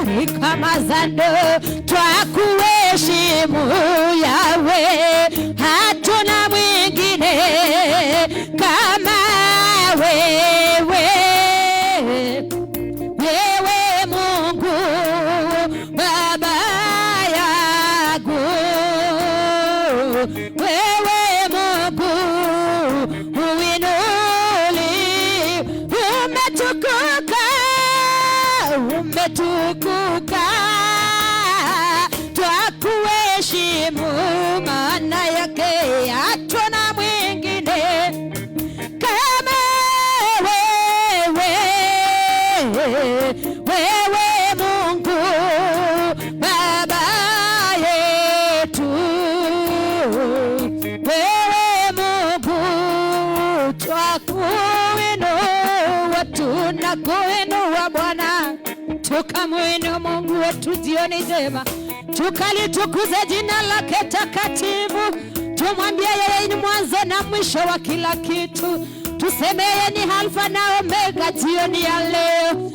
kama zando, twakuheshimu Yawe, hatuna mwingine kama wewe. Wewe Mungu Baba yangu, wewe Mungu uinuli, umetukuka, umetukuka, twakuheshimu, maana yake hatuna mwingine kama wewe. Wewe Mungu Baba yetu, wewe Mungu twakuinua, tunakuinua Bwana, tukamwinua Mungu wetu jioni njema, tukalitukuze jina lake takatifu, tumwambie yeye ni mwanzo na mwisho wa kila kitu, tuseme yeye ni Alfa na Omega jioni ya leo.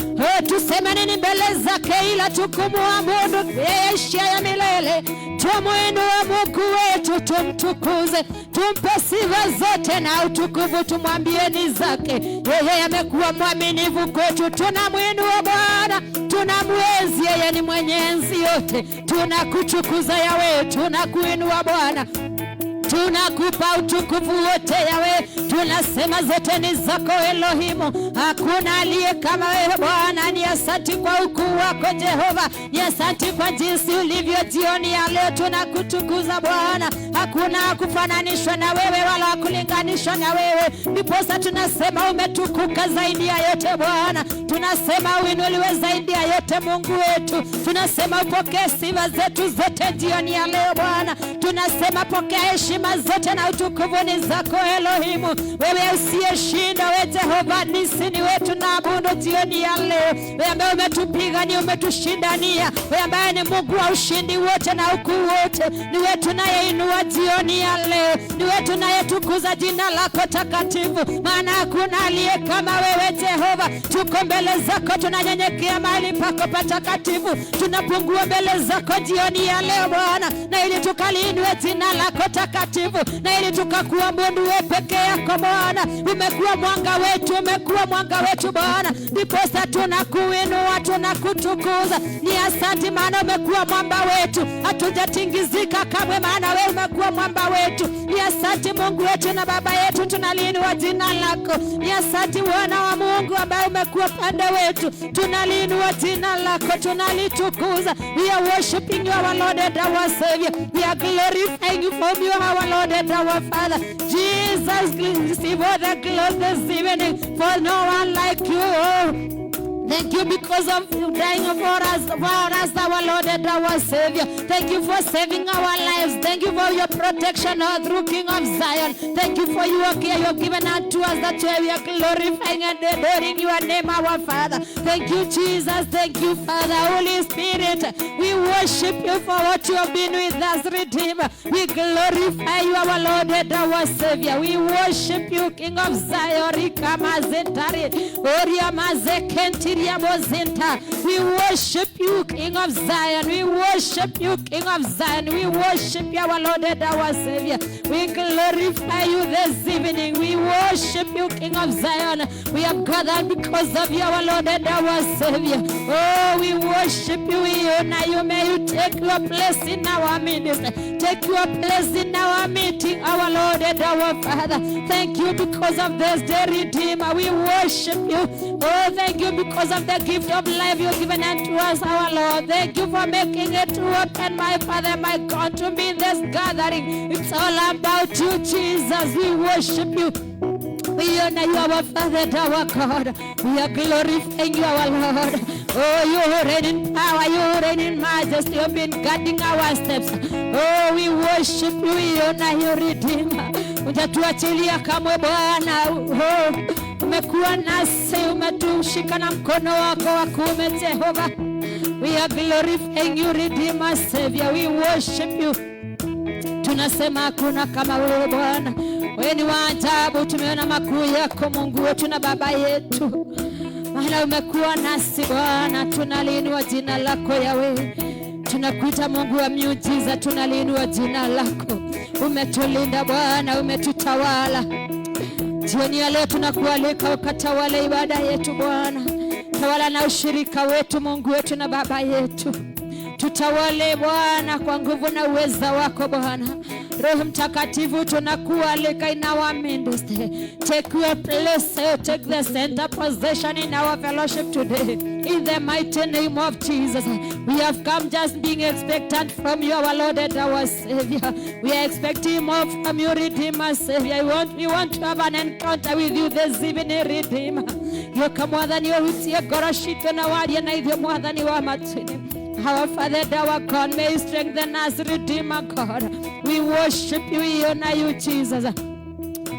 Tuseme nini mbele zake ila tukumuabudu yeye ya milele, tumuinue Mungu wetu, tumtukuze, tumpe sifa zote na utukufu, tumwambie ni zake, yeye amekuwa mwaminifu kwetu, tunamuinua Bwana, tunamwenzi, yeye ni mwenye enzi yote, tunakutukuza Yawe, tunakuinua Bwana, tunakupa utukufu wote Yawe, tunasema zote ni zako Elohimu, hakuna aliye kama wewe Bwana. Ni asante kwa ukuu wako Jehova, ni asante kwa jinsi ulivyo jioni ya leo, tunakutukuza Bwana, hakuna kufananishwa na wewe wala kulinganishwa na wewe, ndiposa tunasema umetukuka zaidi ya yote Bwana, tunasema uinuliwe zaidi ya yote Mungu wetu, tunasema upokee sifa zetu zote jioni ya leo Bwana, tunasema pokea heshima zote na utukufu ni zako Elohimu, wewe usiyeshinda, wewe Jehova nisi ni wetu na abudu jioni ya leo, wewe ambaye umetupigania, umetushindania, wewe ambaye ni Mungu wa ushindi wote na ukuu wote, ni wetu naye inua jioni ya leo, ni wetu naye tukuza jina lako takatifu, maana hakuna aliye kama wewe Jehova. Tuko mbele zako, tunanyenyekea mahali pako patakatifu, tunapungua mbele zako jioni ya leo Bwana, na ili tukaliinue jina lako takatifu, na ili tukakuabudu wewe peke yako Bwana. Umekuwa mwanga wetu, umekuwa mwanga wetu Bwana, ndiposa tunakuinua, tunakutukuza. Ni asante maana umekuwa mwamba wetu, hatujatingizika kamwe, maana wewe umekuwa mwamba wetu. Ni asante Mungu wetu na Baba yetu, tunaliinua jina lako. Ni asante Bwana wa Mungu ambaye umekuwa pande wetu, tunaliinua jina lako, tunalitukuza. We are worshiping you, our Lord and our Savior. We are glorifying you for you, our Lord and our Father. Jesus, receive all the glory this evening, for no one like you. Thank you because of you dying for us, our Lord and our Savior. Thank you for saving our lives. Thank you for your protection through King of Zion. Thank you for your care you have given unto us, that we are glorifying and adoring your name, our Father. Thank you, Jesus. Thank you, Father. Holy Spirit, we worship you for what you have been with us, Redeemer. We glorify you, our Lord and our Savior. We worship you, King of Zion. We worship you, King of Zion. We worship you, King of Zion. We worship you, our Lord and our Savior. We glorify you this evening. We worship you, King of Zion. We have gathered because of you, our Lord and our Savior. Oh, we worship you, we honor you. May you take your place in our ministry. Take your place in our meeting, our Lord and our Father. Thank you because of this day, Redeemer. We worship you. Oh, thank you because of the gift of life you've given unto us, our Lord. Thank you for making it to open, my Father, my God, to be in this gathering. It's all about you, Jesus. We worship you. We honor you, our Father and our God. We are glorifying you, our Lord. Oh, you reign in power, you reign in majesty. You've been guiding our steps. Oh, we worship you, we honor you, Redeemer. Hujatuachilia kamwe Bwana. Oh, umekuwa nasi, umetushika na mkono wako wa kuume Jehova. We are glorifying you, Redeemer, Savior. We worship you. Tunasema hakuna kama wewe Bwana. Wewe ni wa ajabu, tumeona makuu yako Mungu wetu na Baba yetu. maana umekuwa nasi Bwana. Tunaliinua jina lako Yahweh, tunakuita Mungu wa miujiza, tunaliinua jina lako. Umetulinda Bwana, umetutawala. Jioni ya leo tunakualika ukatawale ibada yetu Bwana. Tawala na ushirika wetu Mungu wetu na Baba yetu. Tutawale Bwana kwa nguvu na uweza wako Bwana. Roho Mtakatifu tunakualika in our ministry. Take your place, take the center position in our fellowship today. In the mighty name of Jesus. We have come just being expectant from you, our Lord and our Savior. We are expecting more from you, Redeemer, Savior. We want to have an encounter with you this evening, Redeemer. Yoka mwathani wa utie goroshito na waria na hivyo mwathani wa matini. Our Father, our God, may you strengthen us, Redeemer God. We worship you, we honor you, Jesus.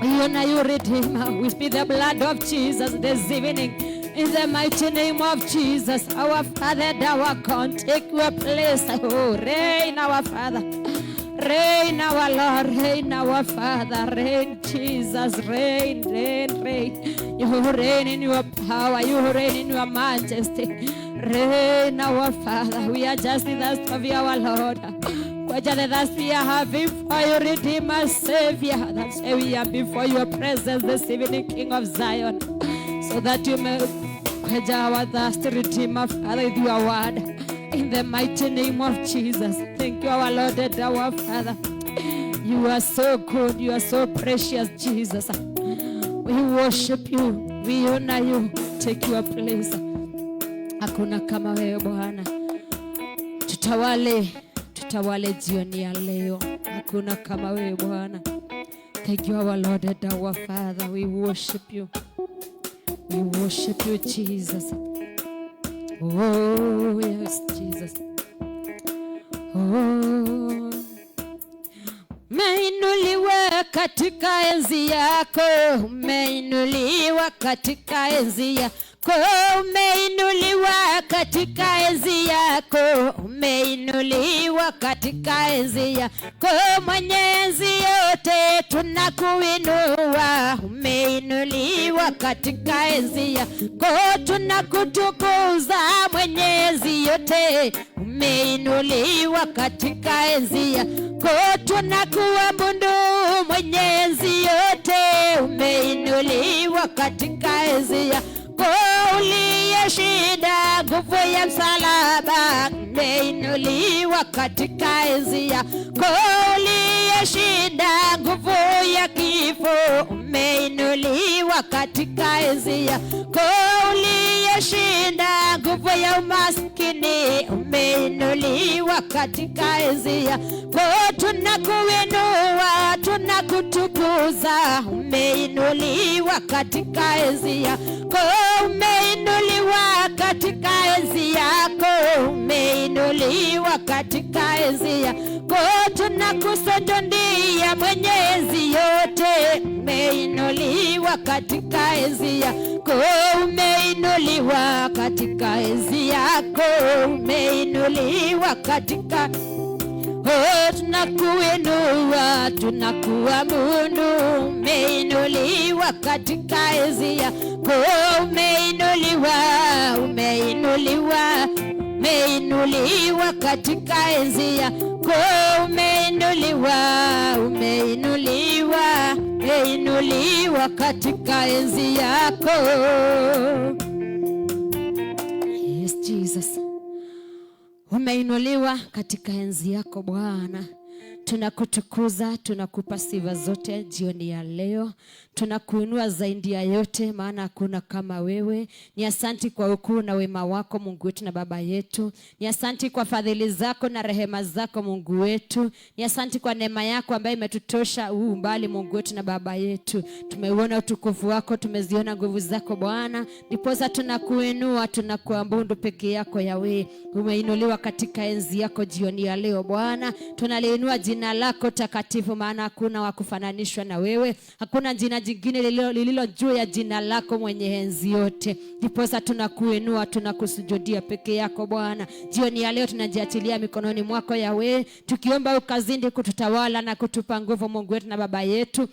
We honor you, Redeemer. We speak the blood of Jesus this evening. In the mighty name of Jesus, our Father, our God, take your place. Oh, reign, our Father. Reign, our Lord. Reign, our Father. Reign, Jesus. Reign, reign, reign. You reign in your power. You reign in your majesty. Reign, our Father. We are just in the thirst of you, our Lord. What are the thirst we are having for you, Redeemer, Savior? That's why we are before your presence this evening, King of Zion, so that you may quench our thirst, Redeemer, Father, with your word. In the mighty name of Jesus. Thank you, our Lord and our Father. You are so good. You are so precious, Jesus. We worship you. We honor you. Take your place. Hakuna kama wewe Bwana. Tutawale jioni ya leo. Hakuna kama wewe Bwana. Thank you, our Lord and our Father. We worship you. We worship you, Jesus. Oh, yes, Jesus. Oh, umeinuliwa katika enzi yako. Umeinuliwa katika enzi yako. Umeinuliwa katika enzi yako. Umeinuliwa katika enzi yako. Mwenye enzi yote tunakuinua. Umeinuliwa katika enzi yako. Tunakutukuza mwenye enzi yote. Umeinuliwa katika enzi yako. Tunakuabudu mwenye enzi yote. Umeinuliwa katika enzi yako. Uliyeshinda nguvu ya msalaba. Umeinuliwa katika enzi yako. Uliyeshinda nguvu ya kifo. Umeinuliwa katika enzi yako. Uliyeshinda nguvu ya umaskini. Umeinuliwa katika enzi yako. Tunakuinua, tunakutukuza. Umeinuliwa katika enzi yako. Umeinuliwa katika enzi yako. Umeinuliwa katika enzi yako. Tunakusujudia mwenye enzi yote. Umeinuliwa katika enzi yako. Umeinuliwa katika enzi yako. Umeinuliwa katika tunakuinua, tunakuabudu. Umeinuliwa katika enzi yako. Umeinuliwa, umeinuliwa, umeinuliwa katika enzi yako. Umeinuliwa, umeinuliwa, umeinuliwa katika enzi yako. Yes, Jesus. Umeinuliwa katika enzi yako Bwana. Tunakutukuza, tunakupa sifa zote jioni ya leo. Tunakuinua zaidi ya yote, maana hakuna kama wewe. Ni asanti kwa ukuu na wema wako Mungu wetu na Baba yetu. Ni asanti kwa fadhili zako na rehema zako Mungu wetu. Ni asanti kwa neema yako ambayo imetutosha umbali Mungu wetu na Baba yetu. Tumeuona utukufu wako, tumeziona nguvu zako Bwana. Ndiposa tunakuinua, tunakuabudu peke yako Yahweh. Umeinuliwa katika enzi yako jioni ya leo Bwana. Tunaliinua jina lako takatifu, maana hakuna wa kufananishwa na wewe. Hakuna jina jingine lililo juu ya jina lako mwenye enzi yote. Ndiposa tunakuinua, tunakusujudia peke yako Bwana. Jioni ya leo tunajiachilia mikononi mwako Yahweh, tukiomba ukazidi kututawala na kutupa nguvu Mungu wetu na Baba yetu.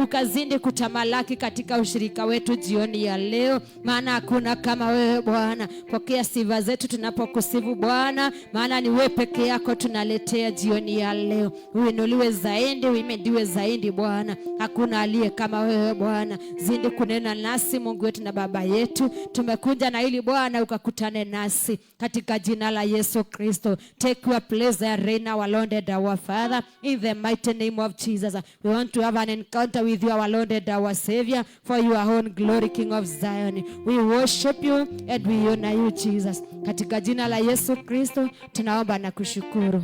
Ukazidi kutamalaki katika ushirika wetu jioni ya leo, maana hakuna kama wewe Bwana. Pokea sifa zetu tunapokusifu Bwana, maana ni wewe peke yako tunaletea jioni ya leo. Uinuliwe zaidi, uimediwe zaidi Bwana. Hakuna aliye kama wewe Bwana. Zidi kunena nasi Mungu wetu na Baba yetu. Tumekuja na ili Bwana ukakutane nasi katika jina la Yesu Kristo. Take your place there, reign our Lord and our Father, in the mighty name of Jesus. We want to have an encounter with you, our Lord and our Savior, for your own glory, King of Zion. We worship you and we honor you, Jesus. Katika jina la Yesu Kristo tunaomba na kushukuru.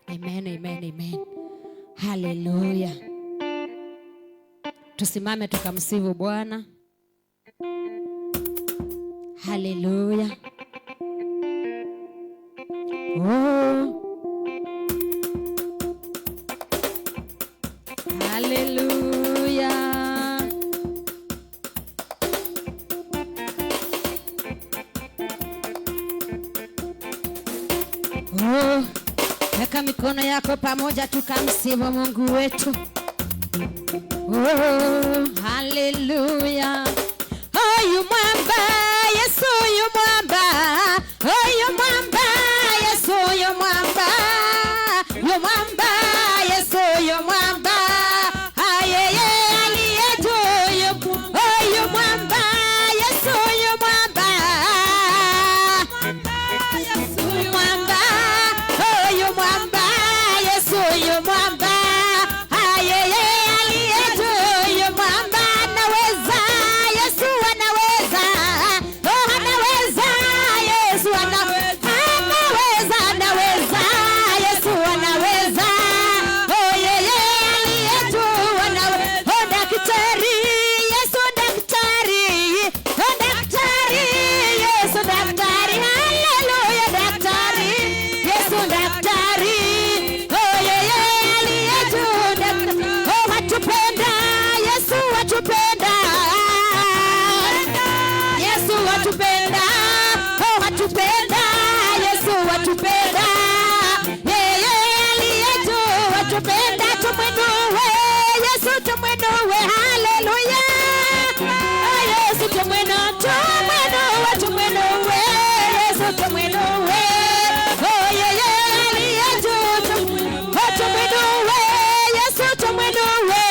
Amen, amen, amen. Hallelujah. Tusimame tukamsifu Bwana. Hallelujah. Oh. Hallelujah. Oh, weka mikono yako pamoja tukamsifu Mungu wetu. Oh, hallelujah. Oh, yu mwamba, Yesu yu mwamba. Oh, yu mwamba, Yesu yu mwamba. Yu mwamba, Yesu yu mwamba. Ayeye aliye juu. Oh, yu mwamba, Yesu yu mwamba. Yu mwamba, oh, yu mwamba, Yesu yu mwamba. Ayeye aliye juu. Yu mwamba anaweza, Yesu anaweza. Oh, anaweza, Yesu anaweza. Anaweza, Yesu anaweza. Oh, yeye aliye juu anaweza. Oh, daktari, Yesu daktari. Oh, daktari, Yesu daktari. Hallelujah, daktari, Yesu daktari. Oh, yeye aliye juu daktari. Oh, watupenda, Yesu watupenda. Yesu watupenda. Oh, watupenda, Yesu watupenda. Yeye aliye juu watupenda. Tumwinue, Yesu tumwinue. Hallelujah. Oh, Yesu tumwinue, tumwinue. Yesu tumwinue. Oh, yeye aliye juu oh, tumwinue. Yesu tumwinue.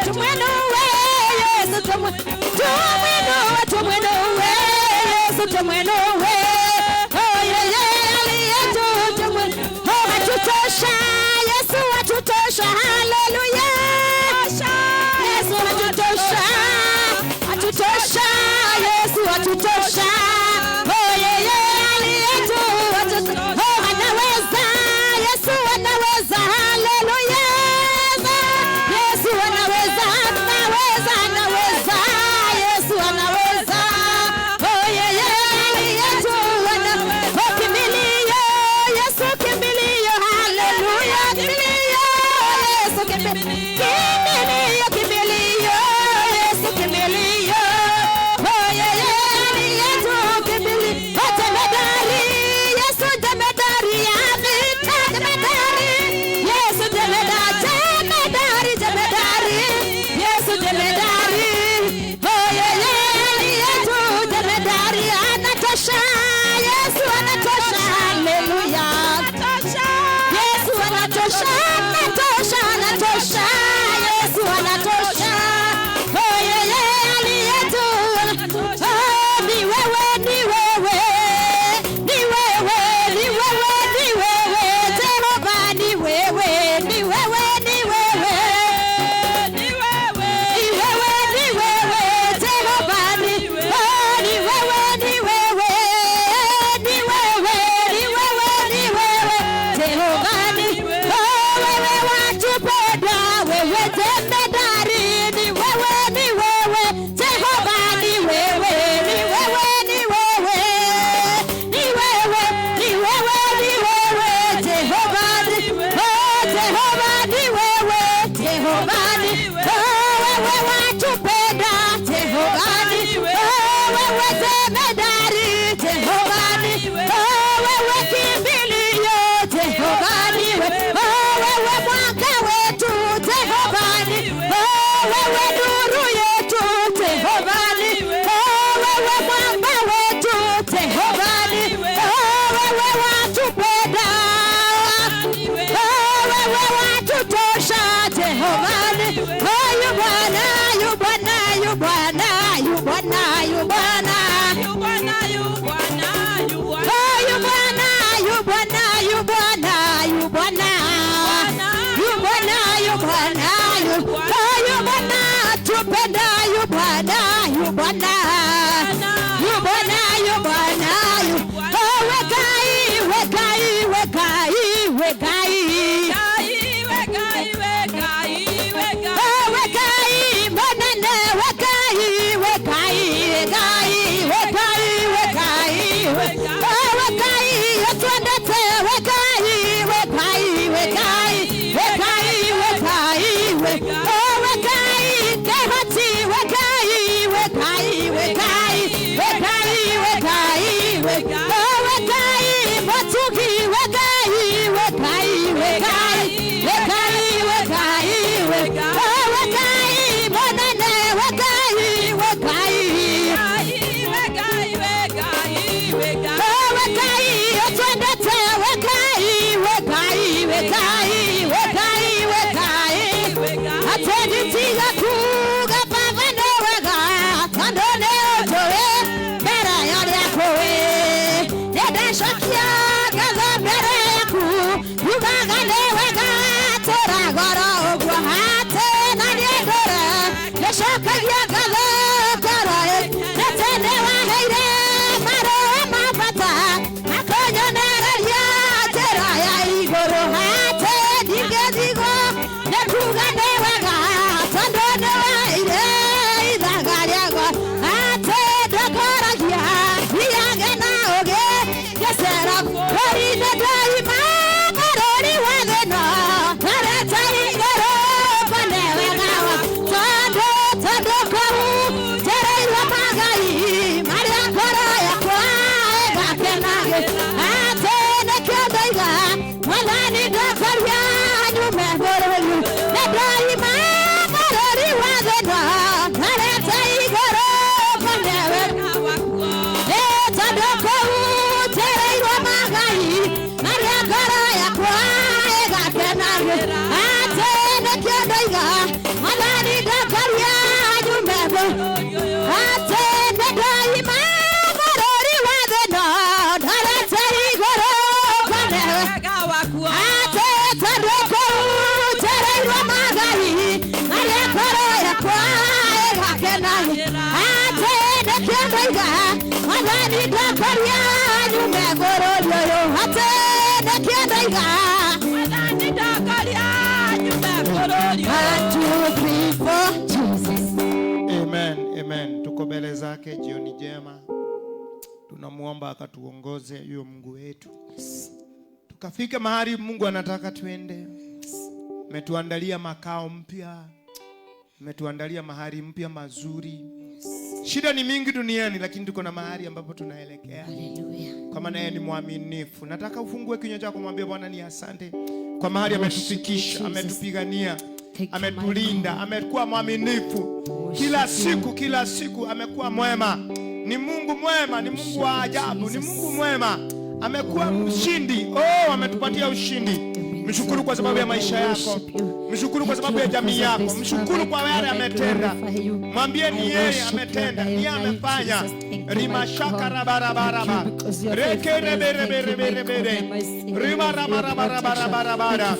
Tumwinue, Yesu tumwinue. Tumwinue, Yesu tumwinue. Oh, yeye aliye juu tumwinue. Oh, watutosha, Yesu watutosha. Hallelujah. Yesu watutosha. Watutosha, Yesu watutosha. Oh, yeye aliye juu watutosha. Oh, anaweza, Yesu anaweza. Hallelujah. Yesu anaweza, anaweza, anaweza. Yesu anaweza. Oh, yeye aliye juu anaweza. Oh, kimbilio, Yesu kimbilio. Hallelujah. Kimbilio, Yesu kimbilio. Kimbilio, kimbilio, Yesu kimbilio. Oh, yeye aliye juu kimbilio. Oh, jemedari, Yesu jemedari ya vita. Jemedari, Yesu jemedari. Jemedari, jemedari, Yesu jemedari. Oh, yeye aliye juu jemedari. Anatosha, Yesu anatosha. Hallelujah. Yesu anatosha, anatosha, anatosha. Yesu anatosha. Oh, yeye aliye juu. Oh, ni wewe, ni wewe. Ni wewe, ni wewe, ni wewe. Jehova ni wewe, ni wewe, ni wewe. Ni wewe, ni wewe, ni wewe. Jehova ni oh, ni wewe, ni wewe. Ni wewe, ni wewe, ni wewe. Jehova ni oh, wewe watupenda, wewe jemedari. Ni wewe, ni wewe. Jehova ni wewe, ni wewe, ni wewe. Ni wewe, ni wewe, ni wewe. Jehova ni oh, Jehova ni wewe, Jehova ni wewe, watupenda, Jehova ni wewe, jemedari, Jehova ni wewe, kimbilio, Jehova ni wewe, mwanga wetu, Jehova ni wewe, nuru yetu, Jehova ni wewe, mwamba wetu, Jehova ni wewe, watupenda, wewe watutosha, Jehova ni yu Bwana, yu Bwana, yu Bwana, yu Bwana, yu Bwana, yu Bwana, yu Bwana, yu Bwana, yu Bwana, yu Bwana, yu Bwana, yu Bwana, yu Bwana, yu Bwana, yu Bwana, tupenda, yu Bwana, yu Bwana, yu Bwana, yu Bwana, wekai, wekai, wekai, wekai, wekai, monene, wekai, wekai, wekai, wekai, wekai, yotwendete, wekai, wekai, wekai, wekai, wekai, wekai, kehati, wekai, wekai, wekai, wekai, wekai, wekai, matugi, wekai, wekai, wekai, wekai, wekai, wekai, monene, wekai, wekai, wekai, yotwendete, wekai, wekai, wekai, wekai, wekai, atenditiga kuga pavano wega, kandone otoe, bera yale yakoe, yeda shokia gaza bera yaku, yugagane wega, tora goro ogwa hate, nani edora, yeshoka yagaza, tora netene wa heire, maro mapata, akonyo neraria, tera ya igoro hate, dige digo, netugane wega, tandone wa heire, idagariago, hate dogoragia, iyagena oge, gesera, korine daima, karori wagena, kareta igoro, kone wegawa, tando koru, tereirwa magai, maria koro yakwa, ega kenage, hate nekendaiga, wadani dokoria, nyume goroyu, nedaima, karori wagena, kareta igoro, kone wegawa, tando koru, tereirwa magai, maria koro yakwa, ega kenage, hate nekendaiga, wadani dokoria, nyume goroyu, hate nedaima, karori wagena, kareta igoro, kone wegawa, hate tando koru, tereirwa magai, maria koro yakwa, ega kenage, hate nekendaiga, wadani dokoria, nyume goroyu, hate nekendaiga, wadani dokoria, nyume goroyu. 1, 2, 3, 4, Jesus. Amen, amen. Tuko mbele zake jioni njema. Tunamuomba akatuongoze huyo Mungu wetu. Tukafike mahali Mungu anataka tuende. Ametuandalia makao mpya. Ametuandalia mahali mpya mazuri. Shida ni mingi duniani lakini tuko na mahali ambapo tunaelekea. Hallelujah. Kwa maana yeye ni mwaminifu. Nataka ufungue kinywa chako mwambie Bwana ni asante kwa mahali ametufikisha, ametupigania, ametulinda, amekuwa mwaminifu. Kila siku amekuwa mwema. Ni Mungu mwema, ni Mungu wa ajabu, ni Mungu mwema. Amekuwa mshindi. Ametupatia ushindi. Mshukuru kwa sababu ya maisha yako. Mshukuru kwa sababu ya jamii yako. Mshukuru kwa yale ametenda. Mwambie ni yeye ametenda, ni yeye amefanya. Rimashaka rabarabaraba. Rekerebereberebere. Rimarabarabarabara.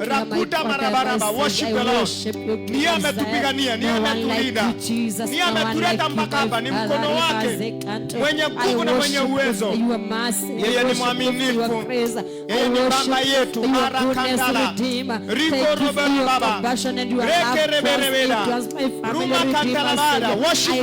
Rakuta marabaraba. Worship the Lord. Ni yeye ametupigania, ni yeye ametulinda. Ni yeye ametuleta mpaka hapa, ni mkono wake mwenye nguvu na mwenye uwezo. Yeye ni mwaminifu. Yeye ni baba yetu. goodness, Redeemer. Thank you for your compassion and your love towards my family, Redeemer. I worship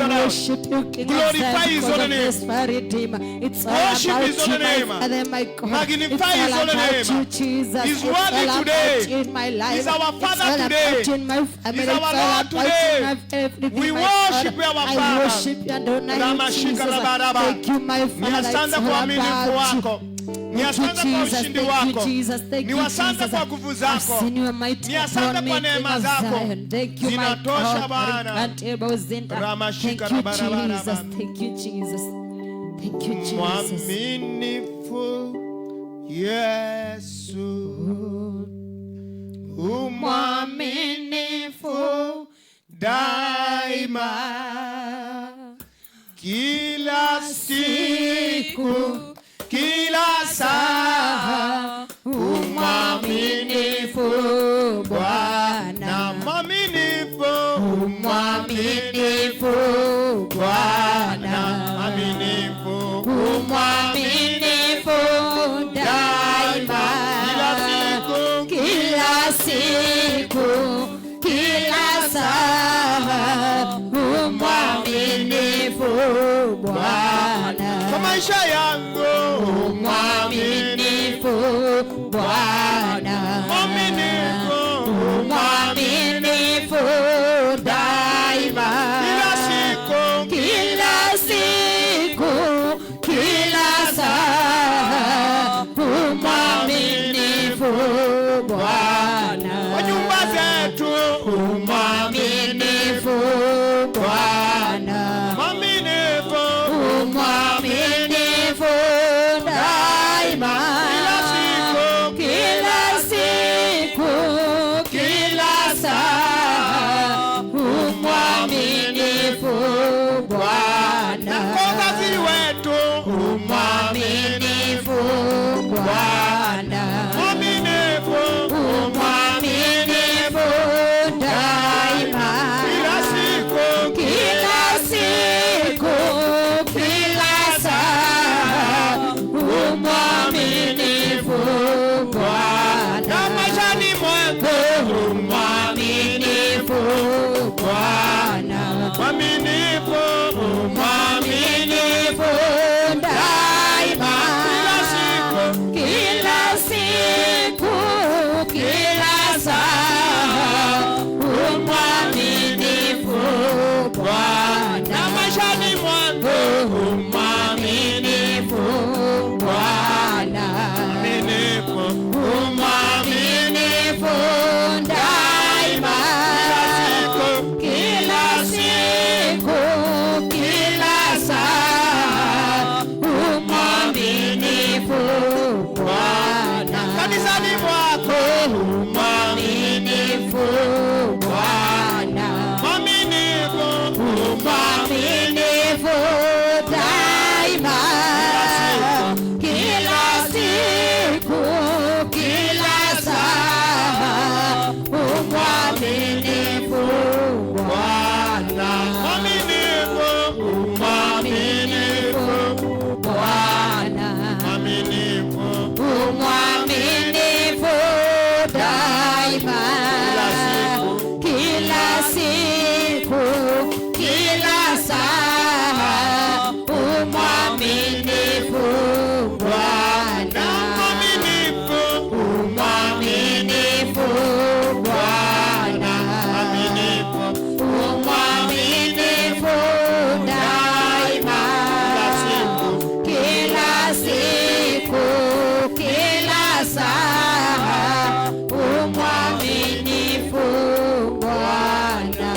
you, King of Zion, because of this, Redeemer. It's all about you, my Father, my God. Magnify It's his all holy about name. you, Jesus. He's It's all worthy about today. you in my life. He's our It's Father all today. about you in my family. He's It's our all Lord about today. you in my everything, We my worship God. our I Father. worship you and honor you, Ramashika Jesus. rabaraba. Thank you, my Ni Father. It's asante all kwa uaminifu about you. wako. Ni Thank you, asante kwa Jesus. ushindi Thank you, wako. Jesus. Thank Ni you, asante Jesus. kwa nguvu I've zako. seen your mighty Ni asante upon me, kwa King neema of zako. Zion. Thank you, my Zinatosha God. Bwana. Thank you, Jesus. Ramashika Thank you, rabaraba. Jesus. Thank you, Jesus. Thank you, Jesus. Mwaminifu Yesu, umwaminifu daima, kila siku, kila saa, umwaminifu Bwana, mwaminifu, umwaminifu Bwana, mwaminifu, Mwaminifu daima, kila siku, kila saa, mwaminifu Bwana. kwa maisha yangu, Mwaminifu Bwana, mwaminifu, mwaminifu daima, kila siku, kila siku, kila saa, mwaminifu Bwana. kwa nyumba zetu, Mwaminifu Bwana, mwaminifu, mwaminifu daima, kila siku, kila siku, kila saa, mwaminifu Bwana. kwa kazi wetu, Mwaminifu Bwana, mwaminifu, mwaminifu daima, kila siku, kila siku, kila saa, mwaminifu Bwana. na maishani mwangu, Mwaminifu Bwana, mwaminifu, mwaminifu daima, kila siku, kila saa, mwaminifu Bwana. na maishani mwangu, Mwaminifu Bwana, mwaminifu, mwaminifu daima, kila siku, kila saa, mwaminifu Bwana. kanisani mwako, Mwaminifu Bwana, mwaminifu, mwaminifu daima, kila siku, kila saa, mwaminifu Bwana. mwaminifu, Mwaminifu Bwana, mwaminifu, mwaminifu daima, kila siku, kila saa, mwaminifu Bwana. mwaminifu, Mwaminifu Bwana, mwaminifu, mwaminifu daima, kila siku, kila saa, mwaminifu Bwana.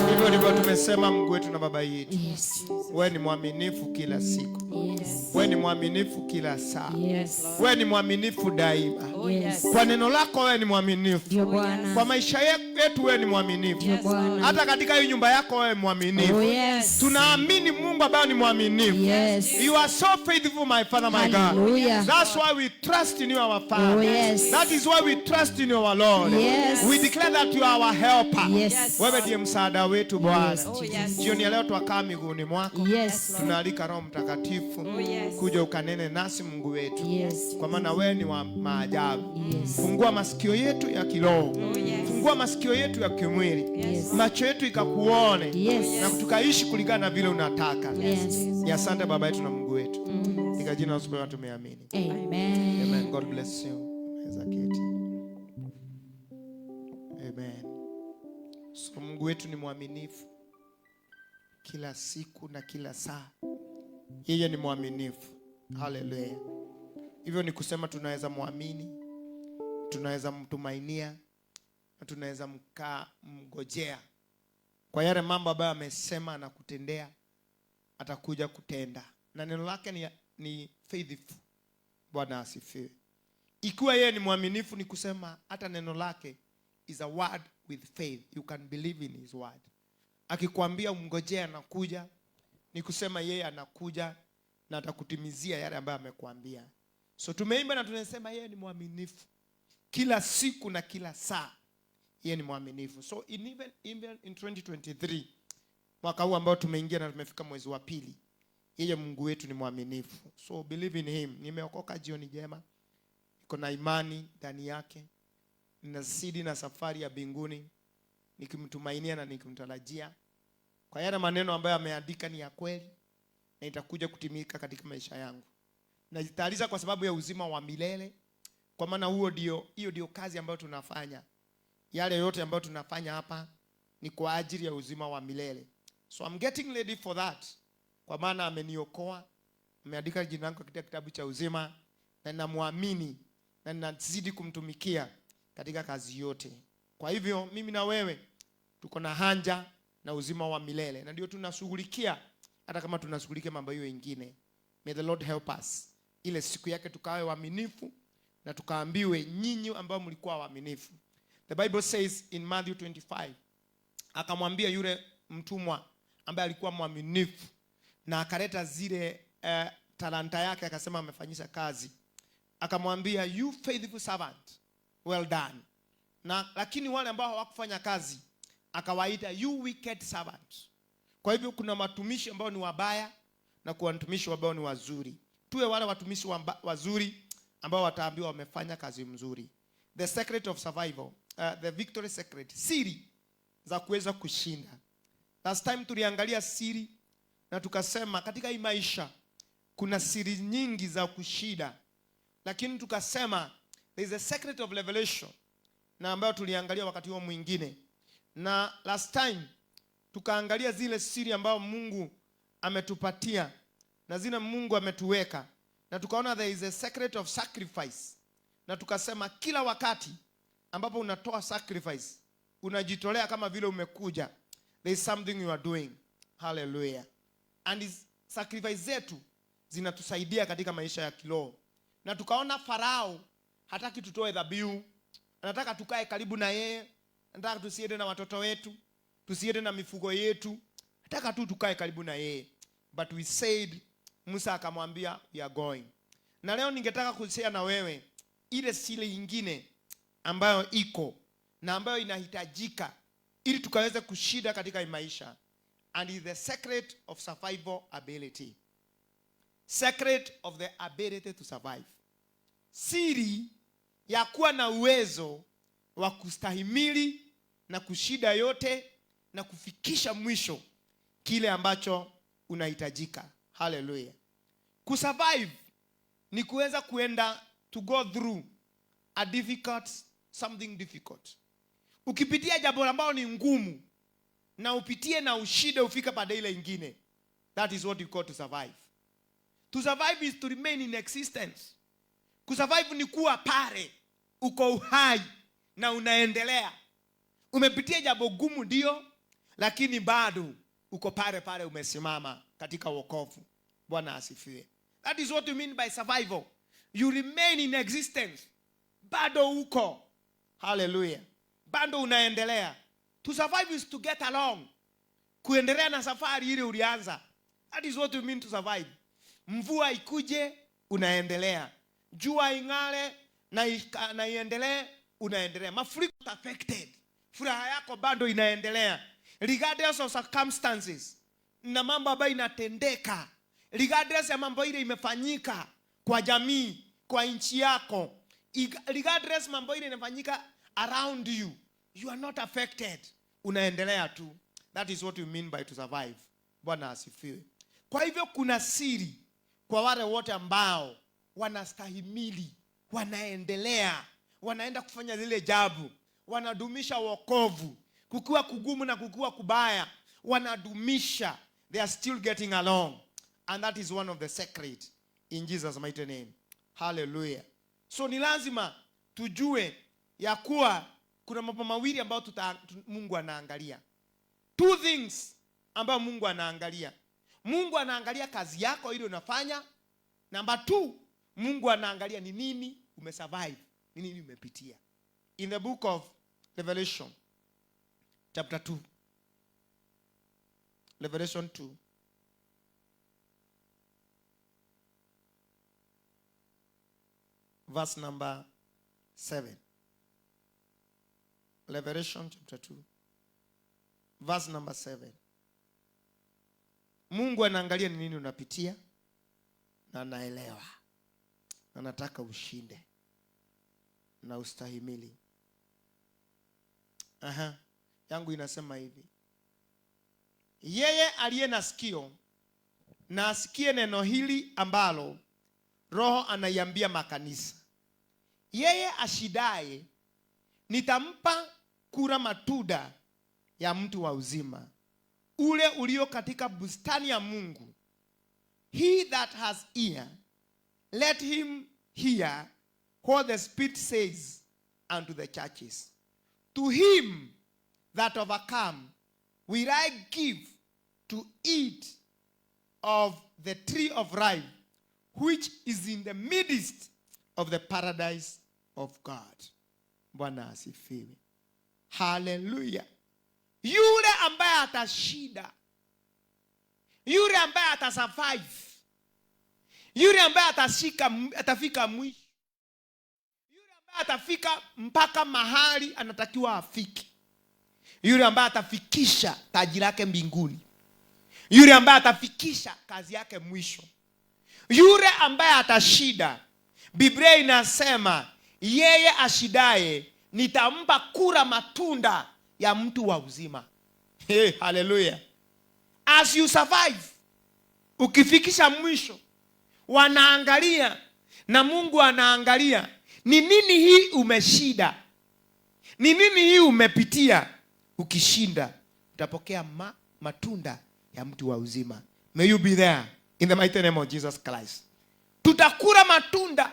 hivyo ndivyo tumesema Mungu wetu na Baba yetu. Yes. Wewe ni mwaminifu kila siku, Yes. wewe ni mwaminifu kila saa, Yes. wewe ni mwaminifu daima. Yes. Kwa neno lako wewe ni mwaminifu, Ndio Bwana. kwa maisha yetu wewe ni mwaminifu, Ndio Bwana. hata katika hii nyumba yako wewe mwaminifu. Oh, yes. Tunaamini Mungu ambaye ni mwaminifu. Yes. You are so faithful, my Father, my God. Hallelujah. That's why we trust in you, our Father. Oh, yes. That is why we trust in you, our Lord. Yes. We declare that you are our helper. Yes. Wewe ndiye msaada wetu Bwana. Jioni ya leo twakaa miguuni mwako. Tunaalika Roho Mtakatifu kuja ukanene nasi Mungu wetu. Kwa maana wewe ni wa maajabu. Fungua masikio yetu ya kiroho. Fungua masikio yetu ya kimwili. Macho yetu ikakuone na tukaishi kulingana na vile unataka. Ni asante Baba yetu na Mungu wetu. Katika jina la Yesu Kristo tumeamini. Amen. Amen. God bless you. Amen. So Mungu wetu ni mwaminifu kila siku na kila saa. Yeye ni mwaminifu. Hallelujah. Hivyo ni kusema tunaweza muamini, tunaweza mtumainia, na tunaweza mngojea kwa yale mambo ambayo amesema na kutendea, atakuja kutenda. Na neno lake ni faithful. Bwana asifiwe. Ikiwa yeye ni mwaminifu, ni kusema hata neno lake is a word with faith. You can believe in his word. Akikwambia umngojea anakuja, ni kusema yeye anakuja na atakutimizia yale ambayo amekwambia. So tumeimba na tunasema yeye ni mwaminifu kila siku na kila saa. Yeye ni mwaminifu. So even in 2023, mwaka huu ambao tumeingia na tumefika mwezi wa pili, yeye Mungu wetu ni mwaminifu. So believe in him. Nimeokoka jioni jema. Niko na imani ndani yake. Ninazidi na safari ya mbinguni nikimtumainia na nikimtarajia. Kwa yale maneno ambayo ameandika ni ya kweli na itakuja kutimika katika maisha yangu. Najitayarisha kwa sababu ya uzima wa milele. Kwa maana hiyo ndio kazi ambayo tunafanya. Yale yote ambayo tunafanya hapa ni kwa ajili ya uzima wa milele. So I'm getting ready for that. Kwa maana ameniokoa, ameandika jina langu katika kitabu cha uzima, na ninamwamini na ninazidi kumtumikia katika kazi yote. Kwa hivyo mimi na wewe tuko na haja na uzima wa milele, na ndio tunashughulikia, hata kama tunashughulikia mambo hiyo mengine. May the Lord help us. Ile siku yake tukawe waaminifu na tukaambiwe nyinyi ambao mlikuwa waaminifu. The Bible says in Matthew 25, akamwambia yule mtumwa ambaye alikuwa mwaminifu na akaleta zile talanta yake, akasema amefanyisha kazi. Akamwambia, you faithful servant, well done. Lakini wale ambao hawakufanya kazi akawaita, you wicked servant. Kwa hivyo kuna watumishi ambao ni wabaya na kuna watumishi ambao ni wazuri. Tuwe wale watumishi wazuri ambao wataambiwa wamefanya kazi mzuri. The secret of survival, the victory secret, siri za kuweza kushinda. Last time tuliangalia siri na tukasema katika hii maisha kuna siri nyingi za kushinda, lakini tukasema there is a secret of revelation, na ambayo tuliangalia wakati huo mwingine. Na last time tukaangalia zile siri ambazo Mungu ametupatia na zile Mungu ametuweka, na tukaona there is a secret of sacrifice. Na tukasema kila wakati ambapo unatoa sacrifice, unajitolea kama vile umekuja, there is something you are doing. Hallelujah. And sacrifice zetu zinatusaidia katika maisha ya kiroho. Na tukaona Farao hataki tutoe dhabihu, anataka tukae karibu na yeye, anataka tusiende na watoto wetu, tusiende na mifugo yetu, anataka tu tukae karibu na yeye. But we said, Musa akamwambia we are going. Na leo ningetaka kushare na wewe ile siri nyingine ambayo iko na ambayo inahitajika ili tukaweze kushinda katika maisha. And is the secret of survival ability. Secret of the ability to survive. Siri ya kuwa na uwezo wa kustahimili na kushinda yote na kufikisha mwisho kile ambacho unahitajika. Hallelujah. Kusurvive ni kuweza kuenda, to go through something difficult. Ukipitia jambo ambalo ni ngumu na upitie na ushinde ufika pande ile nyingine, that is what you call to survive. To survive is to remain in existence. Kusurvive ni kuwa pale, uko uhai na unaendelea. Umepitia jambo gumu ndio, lakini bado uko pale pale umesimama katika wokovu. Bwana asifiwe. That is what you mean by survival. You remain in existence. Bado uko. Hallelujah. Bado unaendelea. To survive is to get along. Kuendelea na safari ile ulianza. That is what you mean to survive. Mvua ikuje, unaendelea. Jua ing'are na iendelee, unaendelea. Mafuriko affected, furaha yako bado inaendelea. regardless of circumstances, na mambo ambayo inatendeka, regardless ya mambo ile imefanyika kwa jamii, kwa nchi yako, regardless mambo ile inafanyika around you, you are not affected. Unaendelea tu. That is what we mean by to survive. Bwana asifiwe. Kwa hivyo kuna siri kwa wale wote ambao wanastahimili, wanaendelea, wanaenda kufanya lile jambo, wanadumisha wokovu, kukiwa kugumu na kukiwa kubaya, wanadumisha. They are still getting along, and that is one of the secret in Jesus mighty name. Hallelujah. So ni lazima tujue ya kuwa kuna mambo mawili ambayo Mungu anaangalia. Two things ambayo Mungu anaangalia. Mungu anaangalia kazi yako ile unafanya. Number 2, Mungu anaangalia ni nini umesurvive, ni nini umepitia. In the book of Revelation chapter 2, Revelation 2, verse number 7. Revelation chapter 2, verse number 7. Mungu anaangalia ni nini unapitia, na anaelewa, na anataka ushinde na ustahimili. Yangu inasema hivi: yeye aliye na sikio na asikie neno hili ambalo Roho anaiambia makanisa. Yeye ashidaye nitampa kula matunda ya mti wa uzima, ule ulio katika bustani ya Mungu. He that has ear, let him hear what the Spirit says unto the churches. To him that overcome will I give to eat of the tree of life, which is in the midst of the paradise of God. Bwana asifiwe. Hallelujah. Yule ambaye atashinda, yule ambaye atasurvive, yule ambaye atafika mwisho, yule ambaye atafika mpaka mahali anatakiwa afike, yule ambaye atafikisha taji lake mbinguni, yule ambaye atafikisha kazi yake mwisho, yule ambaye atashinda, Biblia inasema yeye ashidaye nitampa kula matunda ya mti wa uzima. Hey, hallelujah. As you survive, ukifikisha mwisho, wanaangalia na Mungu anaangalia ni nini hii umeshinda, ni nini hii umepitia. Ukishinda utapokea matunda ya mti wa uzima. May you be there in the mighty name of Jesus Christ. Tutakula matunda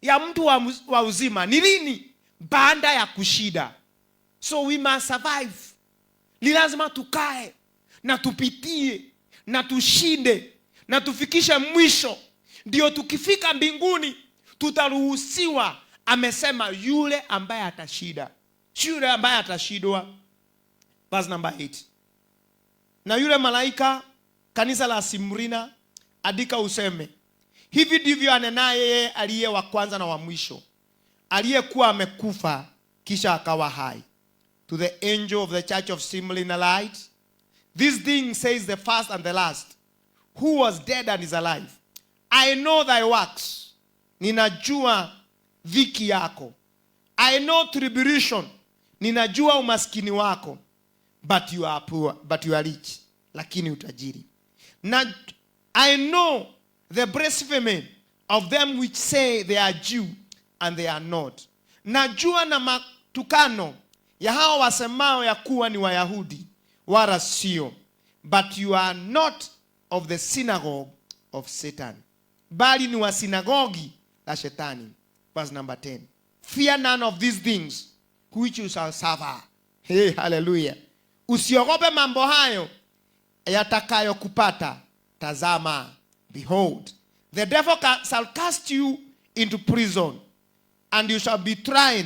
ya mti wa uzima. Ni lini? Baada ya kushinda. So we must survive. Ni lazima tukae na tupitie na tushinde na tufikishe mwisho, ndio tukifika mbinguni tutaruhusiwa. Amesema yule ambaye atashinda, yule ambaye atashindwa. Verse number 8. Na yule malaika kanisa la Simrina andika useme, hivi ndivyo anenaye yeye aliye wa kwanza na wa mwisho, aliyekuwa amekufa kisha akawa hai. To the angel of the church of Smyrna write, this thing says the first and the last, who was dead and is alive. I know thy works. Ninajua dhiki yako. I know tribulation. Ninajua umaskini wako. But you are poor, but you are rich. Lakini utajiri. I know the blasphemy of them which say they are Jew and they are not. Najua na matukano ya hao wasemao ya kuwa ni Wayahudi wala sio. But you are not of the synagogue of Satan, bali ni wa sinagogi la Shetani. Verse number 10. Fear none of these things which you shall suffer. Hey, hallelujah. Usiogope mambo hayo yatakayo kupata. Tazama, behold, the devil shall cast you into prison, and you shall be tried,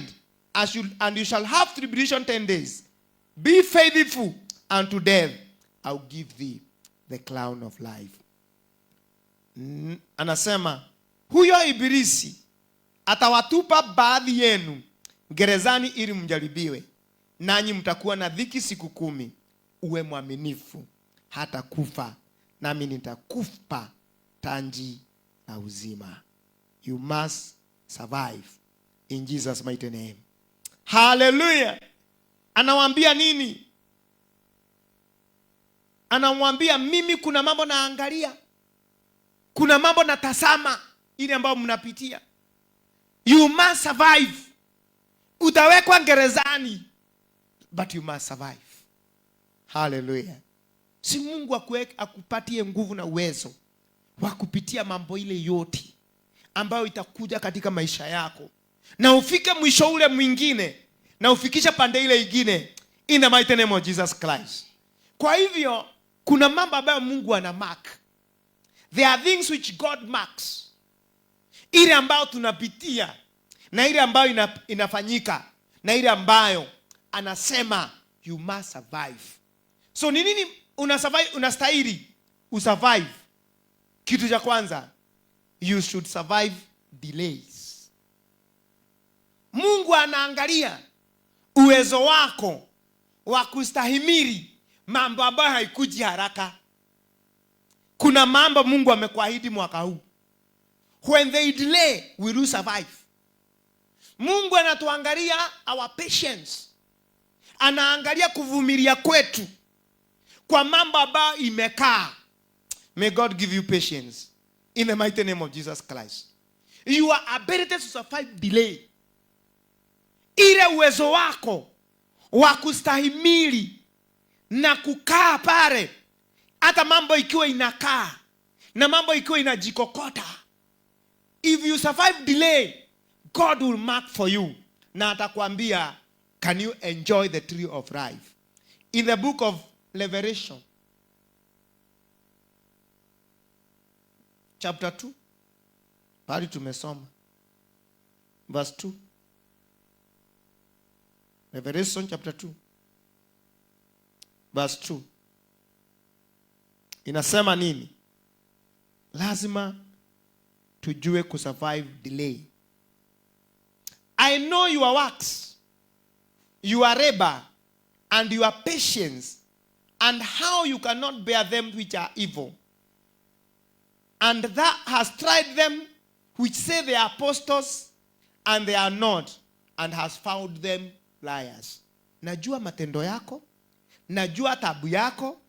and you shall have tribulation 10 days. Be faithful unto death, I'll give thee the crown of life. Anasema huyo ibilisi atawatupa baadhi yenu gerezani ili mjaribiwe, nanyi mtakuwa na dhiki siku 10. uwe mwaminifu hata kufa, nami nitakupa taji la uzima. You must survive in Jesus mighty name. Hallelujah. Anawaambia nini? Anamwambia mimi kuna mambo naangalia, kuna mambo natazama ile ambayo mnapitia. You must survive. Utawekwa gerezani, but you must survive. Hallelujah. Si Mungu akupatie nguvu na uwezo wa kupitia mambo ile yote ambayo itakuja katika maisha yako, na ufike mwisho ule mwingine, na ufikisha pande ile nyingine, in the mighty name of Jesus Christ. Kwa hivyo kuna mambo ambayo Mungu ana mark. There are things which God marks. Ile ambayo tunapitia, na ile ambayo inafanyika, na ile ambayo anasema you must survive. So ni nini unastahili usurvive? Kitu cha kwanza, you should survive delays. Mungu anaangalia uwezo wako wa kustahimili mambo ambayo haikuji haraka. Kuna mambo Mungu amekuahidi mwaka huu. When they delay, we will survive. Mungu anatuangalia our patience. Anaangalia kuvumilia kwetu kwa mambo ambayo imekaa. May God give you patience in the mighty name of Jesus Christ. Your ability to survive delay, ile uwezo wako wa kustahimili na kukaa pale hata mambo ikiwa inakaa na mambo ikiwa inajikokota. If you survive delay, God will mark for you, na atakwambia can you enjoy the tree of life. In the book of Revelation chapter 2, pali tumesoma verse 2. Revelation chapter 2 verse 2 inasema nini? Lazima tujue kusurvive delay. I know your works, your labor, and your patience, and how you cannot bear them which are evil, and that has tried them which say they are apostles, and they are not, and has found them liars. Najua matendo yako, najua tabu yako,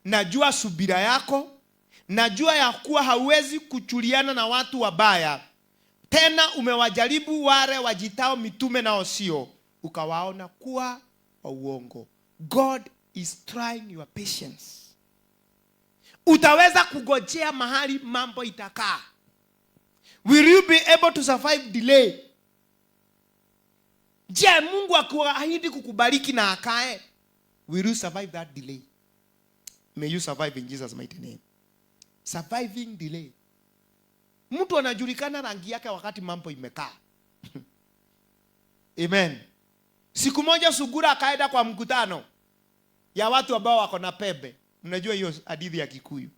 najua subira yako, najua ya kuwa hauwezi kuchuliana na watu wabaya. Tena umewajaribu wale wajitao mitume nao sio, ukawaona kuwa wa uongo. God is trying your patience. Utaweza kugojea mahali mambo itakaa? Will you be able to survive delay? Je, Mungu akuahidi kukubariki na akae? Will you survive that delay? May you survive in Jesus mighty name. Surviving delay. Mtu anajulikana rangi yake wakati mambo imekaa. Amen. Siku moja Sugura akaenda kwa mkutano ya watu ambao wako na pembe. Mnajua hiyo hadithi ya Kikuyu.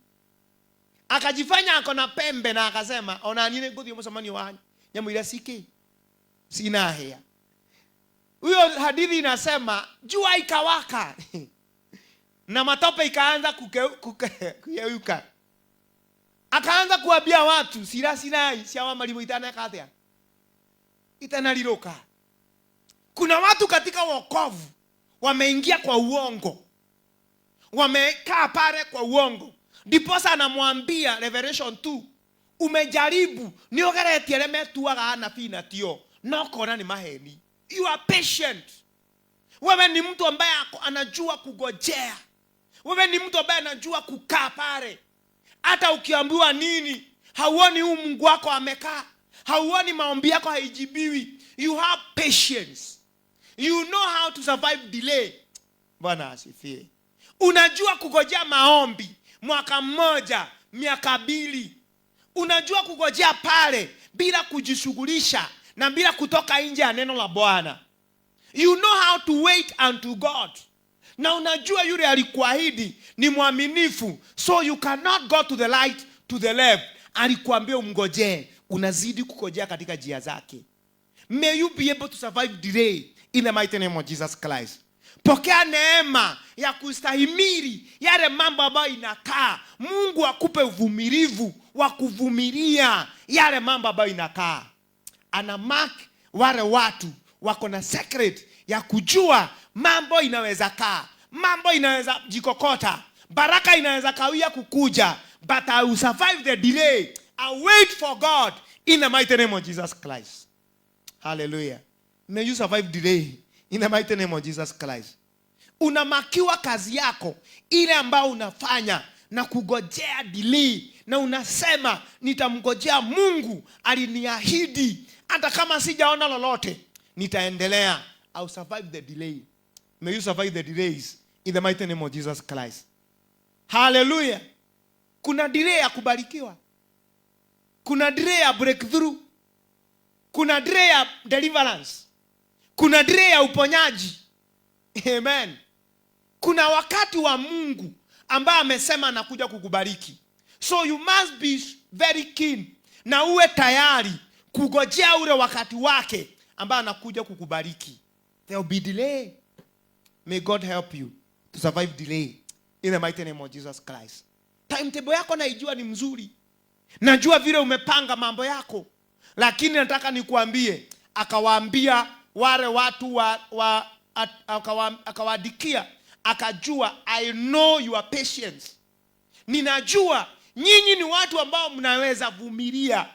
Akajifanya ako na pembe na akasema, ona nini ngozi msamani wa nyamwira siki. Sina hea. Huyo hadithi inasema jua ikawaka. Na matope ikaanza kuyeyuka. Akaanza kuambia watu sina siawa malimu itana kathia. Itanaliroka. Kuna watu katika wokovu wameingia kwa uongo. Wamekaa pale kwa uongo. Ndiposa anamwambia Revelation 2, umejaribu niogeretie remetuaga na fina tio nokona ni maheni. You are patient. Wewe ni mtu ambaye anajua kugojea. Wewe ni mtu ambaye anajua kukaa pale. Hata ukiambiwa nini, hauoni huu Mungu wako amekaa. Hauoni maombi yako haijibiwi. You have patience. You know how to survive delay. Bwana asifiwe. Unajua kugojea maombi mwaka mmoja, miaka 2. Unajua kugojea pale bila kujishughulisha na bila kutoka nje ya neno la Bwana. You know how to wait unto God. Na unajua yule alikuahidi ni mwaminifu, so you cannot go to the right, to the left. Alikuambia umngojee, unazidi kugojea katika njia zake. May you be able to survive delay in the mighty name of Jesus Christ. Pokea neema ya kustahimili yale mambo ambayo inakaa. Mungu akupe uvumilivu wa kuvumilia yale mambo ambayo inakaa. Ana mark wale watu wako na secret ya kujua mambo inaweza kaa, mambo inaweza jikokota, baraka inaweza kawia kukuja, but I will survive the delay. I wait for God in the mighty name of Jesus Christ. Hallelujah. May you survive delay in the mighty name of Jesus Christ. Unamakiwa kazi yako ile ambayo unafanya na kugojea delay, na unasema nitamgojea Mungu, aliniahidi hata kama sijaona lolote nitaendelea. I'll survive the delay. May you survive the delays in the mighty name of Jesus Christ. Hallelujah. Kuna delay ya kubarikiwa, kuna delay ya breakthrough, kuna delay ya deliverance, kuna delay ya uponyaji. Amen. Kuna wakati wa Mungu ambaye amesema anakuja kukubariki. So you must be very keen na uwe tayari kugojea ule wakati wake ambaye anakuja kukubariki. There will be delay. May God help you to survive delay in the mighty name of Jesus Christ. Timetable yako naijua ni mzuri. Najua vile umepanga mambo yako. Lakini nataka nikuambie, akawaambia wale watu akawaandikia, akajua, I know your patience. Ninajua nyinyi ni watu ambao mnaweza vumilia.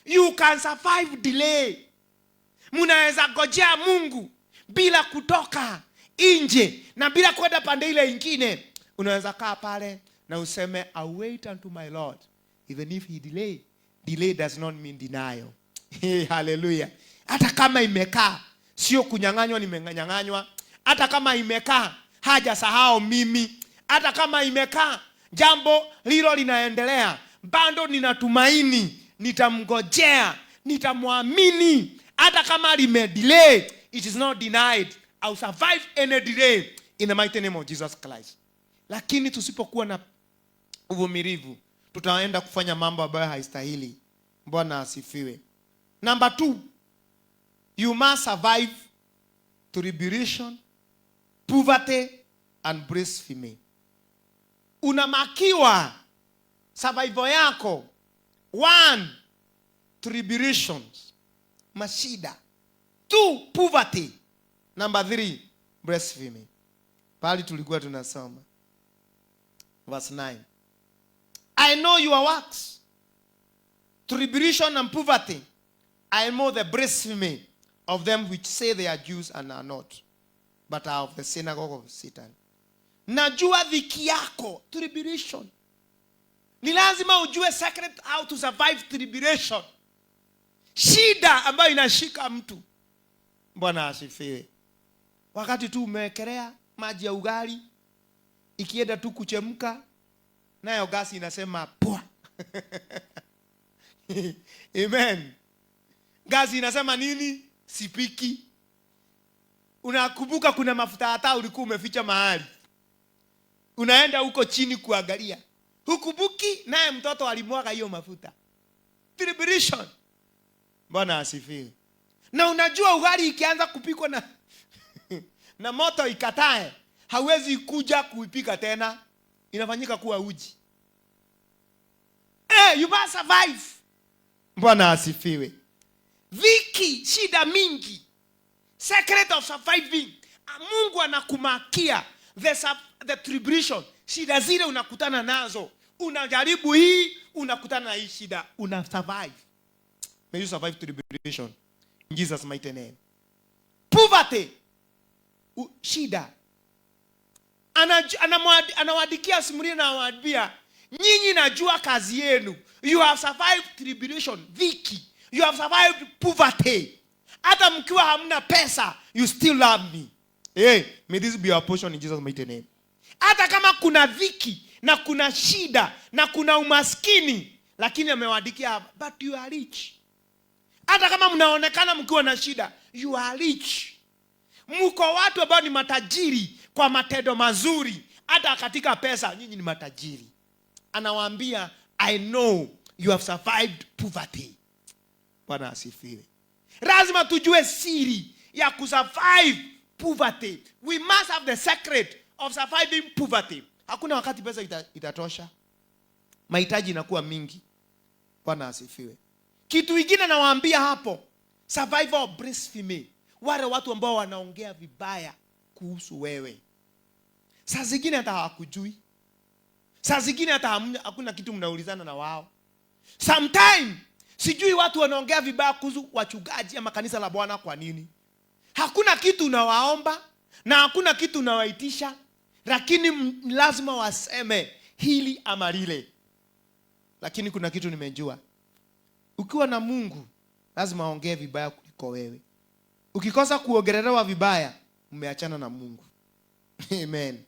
You can survive delay. Mnaweza gojea Mungu bila kutoka nje na bila kwenda pande ile nyingine. Unaweza kaa pale na useme, I wait unto my Lord. Even if he delay, delay does not mean denial. Hallelujah. Hata kama imekaa, sio kunyang'anywa nimenyang'anywa. Hata kama imekaa, hajasahau mimi. Hata kama imekaa, jambo lilo linaendelea, bado ninatumaini, nitamngojea, nitamwamini. Hata kama limedelay, it is not denied. I'll survive any delay in the mighty name of Jesus Christ. Lakini tusipokuwa na uvumilivu, tutaenda kufanya mambo ambayo haistahili. Bwana asifiwe. Number 2, you must survive tribulation, poverty and blasphemy. Unamakiwa survival yako. 1, tribulations, mashida. 2, poverty. Number 3, blasphemy. Pali tulikuwa tunasoma verse 9. I know your works, tribulation and poverty. I know the blasphemy of them which say they are Jews and are not, but are of the synagogue of Satan. Najua dhiki yako, tribulation. Ni lazima ujue secret how to survive tribulation. Shida ambayo inashika mtu. Bwana asifiwe. Wakati tu umewekelea maji ya ugali, ikienda tu kuchemka, nayo gasi inasema poa. Amen. Gasi inasema nini? Sipiki. Unakumbuka kuna mafuta hata ulikuwa umeficha mahali. Unaenda huko chini kuangalia. Hukumbuki, naye mtoto alimwaga hiyo mafuta. Tribulation. Bwana asifiwe. Na unajua ugali ikianza kupikwa na moto ikatae, hawezi kuja kuipika tena, inafanyika kuwa uji. You must survive. Bwana asifiwe. Dhiki, shida mingi. Secret of surviving. Mungu anakumakia the tribulation. Shida zile unakutana nazo. Unajaribu hii, unakutana na hii shida, una survive. May you survive tribulation in Jesus mighty name. Poverty. Shida. Anawadikia simulia na anawaambia, nyinyi najua kazi yenu. You have survived tribulation, dhiki. You have survived poverty. Hata mkiwa hamna pesa, you still love me. Hey, may this be our portion in Jesus mighty name. Hata kama kuna dhiki na kuna shida na kuna umaskini, lakini amewadikia, but you are rich. Hata kama mnaonekana mkiwa na shida, you are rich. Mko watu ambao ni matajiri kwa matendo mazuri. Hata katika pesa, nyinyi ni matajiri. Anawaambia, I know you have survived poverty. Bwana asifiwe. Lazima tujue siri ya kusurvive poverty. We must have the secret of surviving poverty. Hakuna wakati pesa itatosha. Mahitaji inakuwa mingi. Bwana asifiwe. Kitu kingine nawaambia hapo, survival of blasphemy. Wale watu ambao wanaongea vibaya kuhusu wewe. Saa zingine hata hawakujui. Saa zingine hata hakuna kitu mnaulizana na wao. Sometimes sijui watu wanaongea vibaya kuhusu wachungaji ama kanisa la Bwana kwa nini. Hakuna kitu unawaomba na hakuna kitu unawaitisha, lakini lazima waseme hili ama lile. Lakini kuna kitu nimejua. Ukiwa na Mungu lazima aongee vibaya kuliko wewe. Ukikosa kuongelelewa vibaya, umeachana na Mungu. Amen.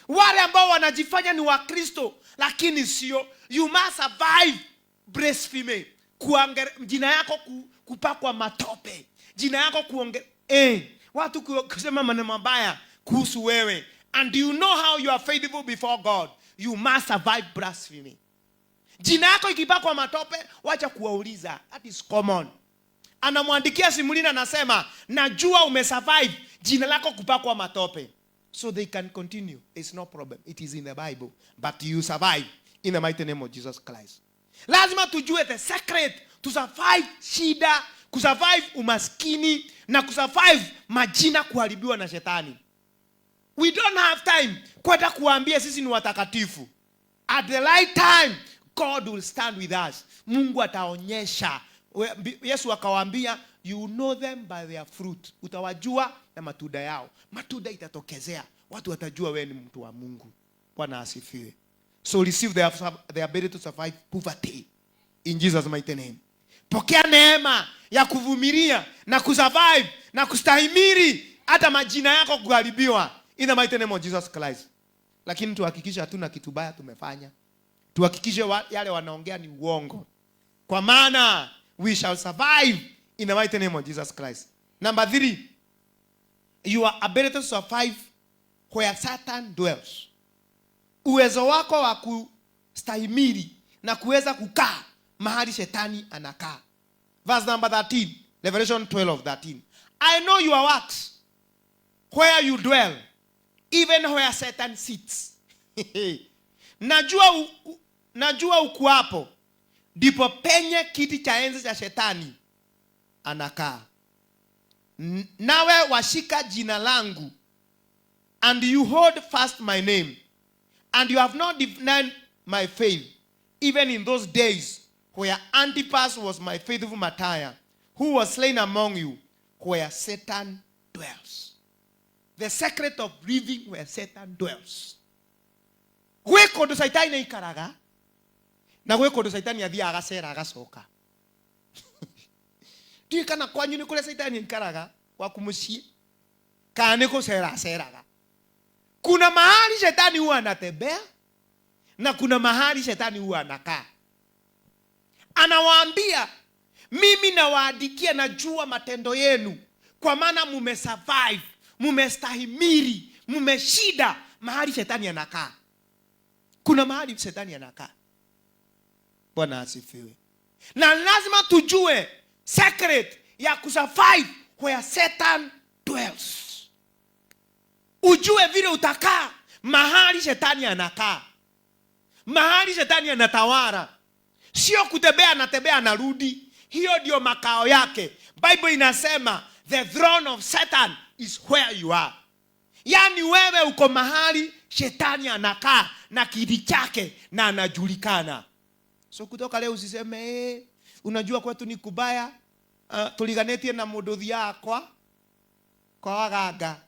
Wale ambao wanajifanya ni Wakristo lakini sio, you must survive blasphemy. Jina yako kupakwa matope. Jina yako watu kusema maneno mabaya kuhusu wewe. And you know how you are faithful before God. You must survive blasphemy. Jina yako ikipakwa matope, wacha kuwauliza. That is common. Anamwandikia Simulina anasema, najua umesurvive jina lako kupakwa matope. So they can continue. It's no problem. It is in the Bible. But you survive in the mighty name of Jesus Christ. Lazima tujue the secret to survive shida, kusurvive umaskini, na kusurvive majina kuharibiwa na shetani. We don't have time kwenda kuambia sisi ni watakatifu. At the right time, God will stand with us. Mungu ataonyesha. Yesu akawaambia, you know them by their fruit. Utawajua na matunda yao. Matunda itatokezea. Watu watajua wewe ni mtu wa Mungu. Bwana asifiwe. So receive the ability to survive poverty in Jesus mighty name. Pokea neema ya kuvumilia na kusurvive na kustahimili hata majina yako kuharibiwa in the mighty name of Jesus Christ. Lakini tuhakikishe hatuna kitu baya tumefanya. Tuhakikishe yale wanaongea ni uongo. Kwa maana we shall survive in the mighty name of Jesus Christ. Number 3, your ability to survive where Satan dwells. Uwezo wako wa kustahimili na kuweza kukaa mahali shetani anakaa. Verse number 13, Revelation 12:13. I know your works, where you dwell, even where Satan sits. Najua uko hapo, ndipo penye kiti cha enzi cha shetani anakaa. Nawe washika jina langu, and you hold fast my name, and you have not denied my faith, even in those days where Antipas was my faithful martyr, who was slain among you, where Satan dwells. The secret of living where Satan dwells. Gwe kondo saitani na ikaraga, na gwe kondo saitani athia agacera agacoka. Ndiye kana kwanyu ni kule saitani ikaraga wa kumucie, kana ni kucera. Kuna mahali shetani huwa anatembea na kuna mahali shetani huwa anakaa. Anawaambia, mimi nawaandikia, najua matendo yenu, kwa maana mumesurvive, mumestahimili, mumeshida mahali shetani anakaa. Kuna mahali shetani anakaa. Bwana asifiwe. Na lazima tujue secret ya kusurvive where Satan dwells. Ujue vile utakaa mahali shetani anakaa. Mahali shetani anatawala. Sio kutembea anatembea anarudi. Hiyo ndio makao yake. Bible inasema the throne of Satan is where you are. Yaani wewe uko mahali shetani anakaa na kiti chake na anajulikana. So kutoka leo usiseme unajua kwetu ni kubaya, tuliganetie na mudothi yakwa kwa waganga.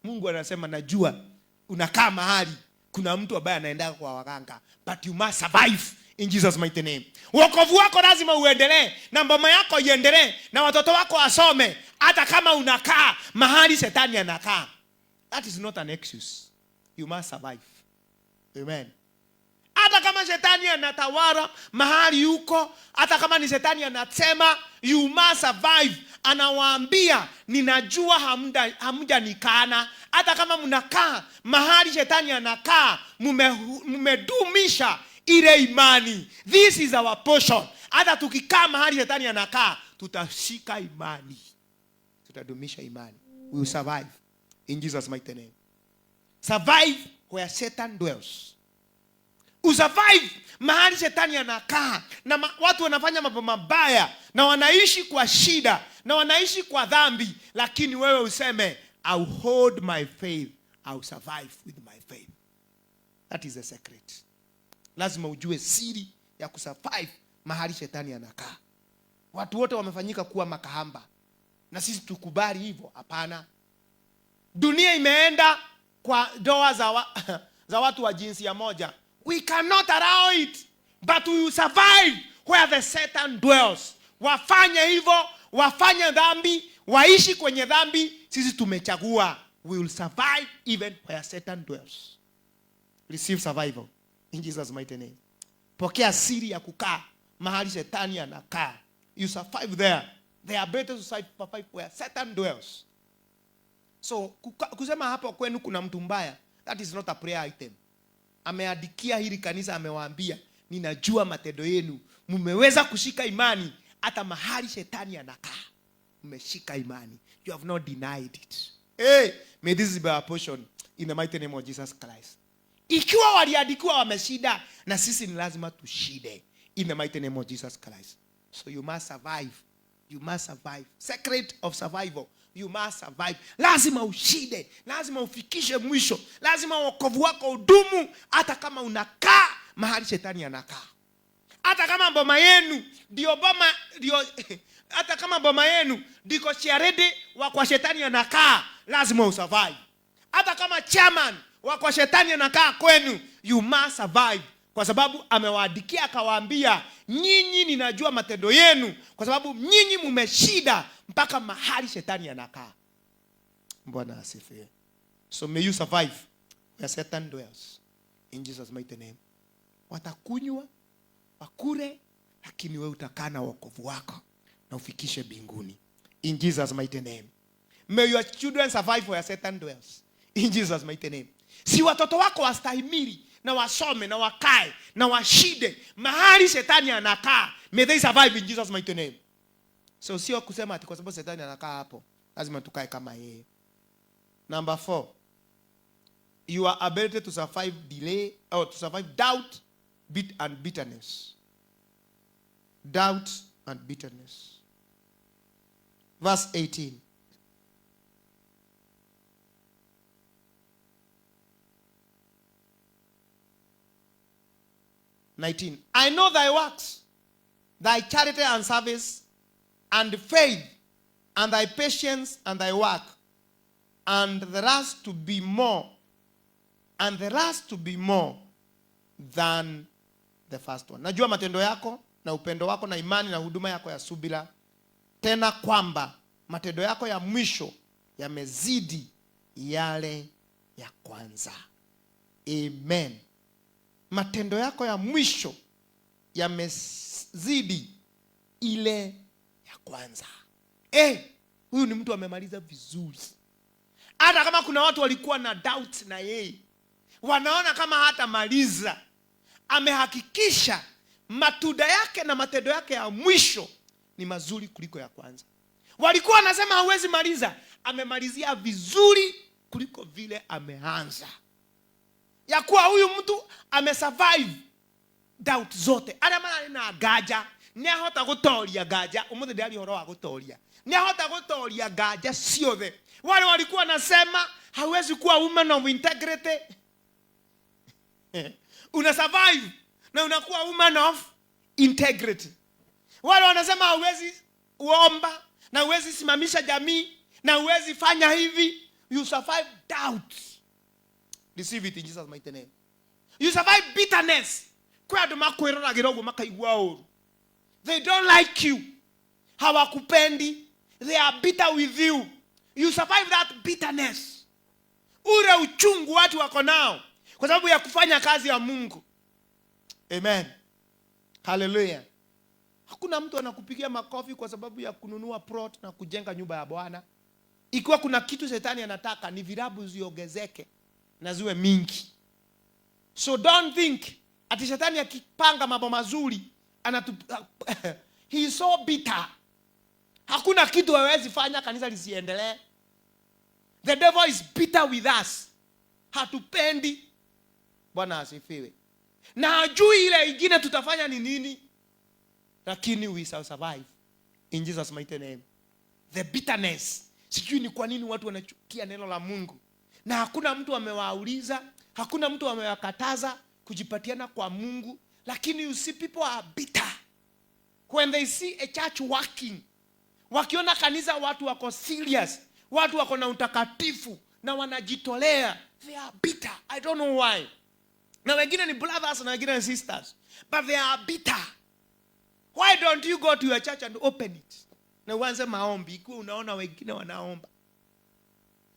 Mungu anasema najua unakaa mahali kuna mtu ambaye anaenda kwa waganga, but you must survive in Jesus mighty name. Wokovu wako lazima uendelee, na mboma yako iendelee, na watoto wako wasome hata kama unakaa mahali shetani anakaa. That is not an excuse. You must survive. Amen. Hata kama shetani anatawala mahali yuko, hata kama ni shetani anasema, you must survive. Anawaambia, ninajua hamja nikana. Hata kama mnakaa mahali shetani anakaa, mumedumisha ile imani. This is our portion. Hata tukikaa mahali shetani anakaa, tutashika imani, tutadumisha imani. we will survive in Jesus' mighty name. Survive where Satan dwells. Usurvive mahali shetani anakaa na watu wanafanya mambo mabaya na wanaishi kwa shida na wanaishi kwa dhambi, lakini wewe useme I'll hold my faith, I'll survive with my faith. That is the secret. Lazima ujue siri ya kusurvive mahali shetani anakaa. Watu wote wamefanyika kuwa makahamba na sisi tukubali hivyo? Hapana. Dunia imeenda kwa doa za watu wa jinsia moja. We cannot allow it, but we will survive where the Satan dwells. Wafanye hivyo, wafanye dhambi, waishi kwenye dhambi, sisi tumechagua. We will survive even where Satan dwells. Receive survival in Jesus' mighty name. Pokea siri ya kukaa mahali shetani anakaa. You survive there. They are better to survive where Satan dwells. So kusema hapo kwenu kuna mtu mbaya, that is not a prayer item. Ameadikia hili kanisa, amewaambia ninajua matendo yenu, mmeweza kushika imani hata mahali shetani anakaa. Mmeshika imani. You have not denied it. Hey, may this be our portion in the mighty name of Jesus Christ. Ikiwa waliadikiwa wameshida, na sisi ni lazima tushide in the mighty name of Jesus Christ. So you must survive. You must survive. Secret of survival. You must survive. Lazima ushide. Lazima ufikishe mwisho. Lazima wokovu wako udumu hata kama unakaa mahali shetani anakaa. Hata kama boma yenu ndio hata kama boma yenu ndiko chiarede wa kwa shetani anakaa, lazima usurvive. Hata kama chairman wa kwa shetani anakaa kwenu, you must survive. Kwa sababu amewaadikia akawaambia, nyinyi ninajua matendo yenu, kwa sababu nyinyi mmeshida mpaka mahali shetani anakaa. Bwana asifiwe. So may you survive where Satan dwells in Jesus' mighty name. Watakunywa, wakure, lakini wewe utakaa na wokovu wako na ufikishe mbinguni in Jesus' mighty name. May your children survive where Satan dwells in Jesus' mighty name. Si watoto wako wastahimili na wasome na wakae na washide mahali shetani anakaa. May they survive in Jesus' mighty name. So sio kusema ati kwa sababu shetani anakaa hapo lazima tukae kama yeye. Number 4, your ability to survive delay or to survive doubt, and bitterness. Doubt and bitterness. Verse 18. I know thy works, thy charity and service, and faith, and thy patience, and thy work, and the rest to be more, than the first one. Najua matendo yako na upendo wako na imani na huduma yako ya subira, tena kwamba matendo yako ya mwisho yamezidi yale ya kwanza. Amen. Matendo yako ya mwisho yamezidi ile ya kwanza. Huyu ni mtu amemaliza vizuri. Hata kama kuna watu walikuwa na doubt na yeye, wanaona kama hata maliza, amehakikisha matunda yake na matendo yake ya mwisho ni mazuri kuliko ya kwanza. Walikuwa wanasema hawezi maliza, amemalizia vizuri kuliko vile ameanza. Ya kuwa huyu mtu amesurvive doubt zote. Adamana na gaja, ni ahota gutoria gaja, umuthi ndari horo wa gutoria. Ni ahota gutoria gaja ciothe. Wale walikuwa nasema hawezi kuwa woman of integrity. Una survive na unakuwa woman of integrity. Wale wanasema hawezi uomba na hawezi simamisha jamii na hawezi fanya hivi. You survive doubt. Receive it in Jesus' mighty name. You survive bitterness. Kwa doma kwirora girogo makaigwa oru. They don't like you. Hawakupendi. They are bitter with you. You survive that bitterness. Ule uchungu watu wako nao kwa sababu ya kufanya kazi ya Mungu. Amen. Hallelujah. Hakuna mtu anakupigia makofi kwa sababu ya kununua plot na kujenga nyumba ya Bwana. Ikiwa kuna kitu shetani anataka ni virabu ziongezeke na ziwe mingi. So don't think ati shetani akipanga mambo mazuri he is so bitter. Hakuna kitu hawezi fanya kanisa lisiendelee. The devil is bitter with us. Hatupendi. Bwana asifiwe. Na hajui ile ingine tutafanya ni nini. Lakini we shall survive. In Jesus mighty name. The bitterness. Sijui ni kwa nini watu wanachukia neno la Mungu. Na hakuna mtu amewauliza, hakuna mtu amewakataza kujipatiana kwa Mungu. Lakini you see people are bitter. When they see a church working. Wakiona kanisa watu wako serious. Watu wako na utakatifu. Na wanajitolea. They are bitter. I don't know why. Na wengine ni brothers na wengine ni sisters. But they are bitter. Why don't you go to your church and open it? Na uanze maombi. Ikiwa unaona wengine wanaomba.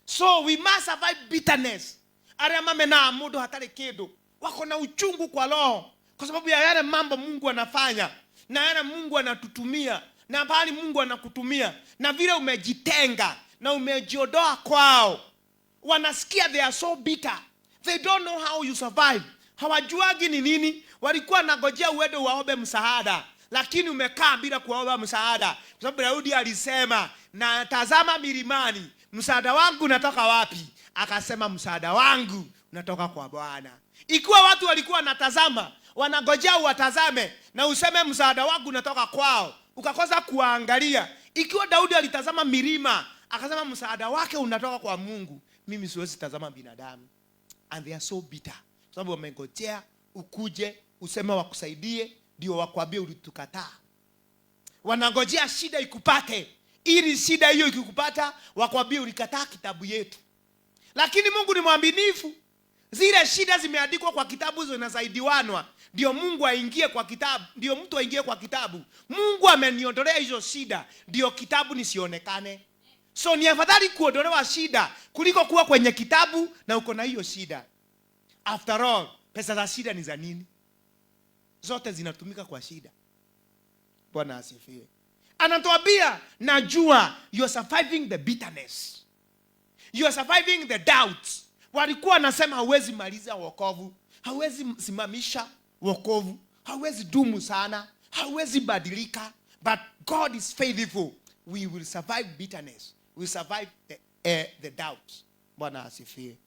So we must survive bitterness. Are mame na amudo hatari kedo. Wako na uchungu kwa roho. Kwa sababu ya yale mambo Mungu anafanya. Na yale Mungu anatutumia. Na pahali Mungu anakutumia. Na vile umejitenga. Na umejiondoa kwao. Wanasikia they are so bitter. They don't know how you survive. Hawajuagi ni nini. Walikuwa nagojea uende waombe msaada. Lakini umekaa bila kuomba msaada. Kwa sababu Daudi alisema, na tazama milimani, msaada wangu unatoka wapi? Akasema msaada wangu unatoka kwa Bwana. Ikiwa watu walikuwa natazama, wanagojea uwatazame na useme msaada wangu unatoka kwao, ukakosa kuangalia. Ikiwa Daudi alitazama milima, akasema msaada wake unatoka kwa Mungu, mimi siwezi tazama binadamu. And they are so bitter. Kwa sababu wamengojea ukuje useme wakusaidie, ndio wakwambie ulitukataa. Wanangojea shida ikupate, ili shida hiyo ikikupata wakwambie ulikataa kitabu yetu. Lakini Mungu ni mwaminifu. Zile shida zimeandikwa kwa kitabu zinasaidiwanwa, ndio Mungu aingie kwa kitabu, ndio mtu aingie kwa kitabu. Mungu ameniondolea hizo shida, ndio kitabu nisionekane. So ni afadhali kuondolewa shida kuliko kuwa kwenye kitabu na uko na hiyo shida. After all, pesa za shida ni za nini? Zote zinatumika kwa shida. Bwana asifiwe. Anatuambia, najua you are surviving the bitterness. You are surviving the doubts. Walikuwa wanasema hauwezi maliza wokovu, hauwezi simamisha wokovu, hauwezi dumu sana, hauwezi badilika. But God is faithful. We will survive bitterness. We will survive the doubts. Bwana asifiwe.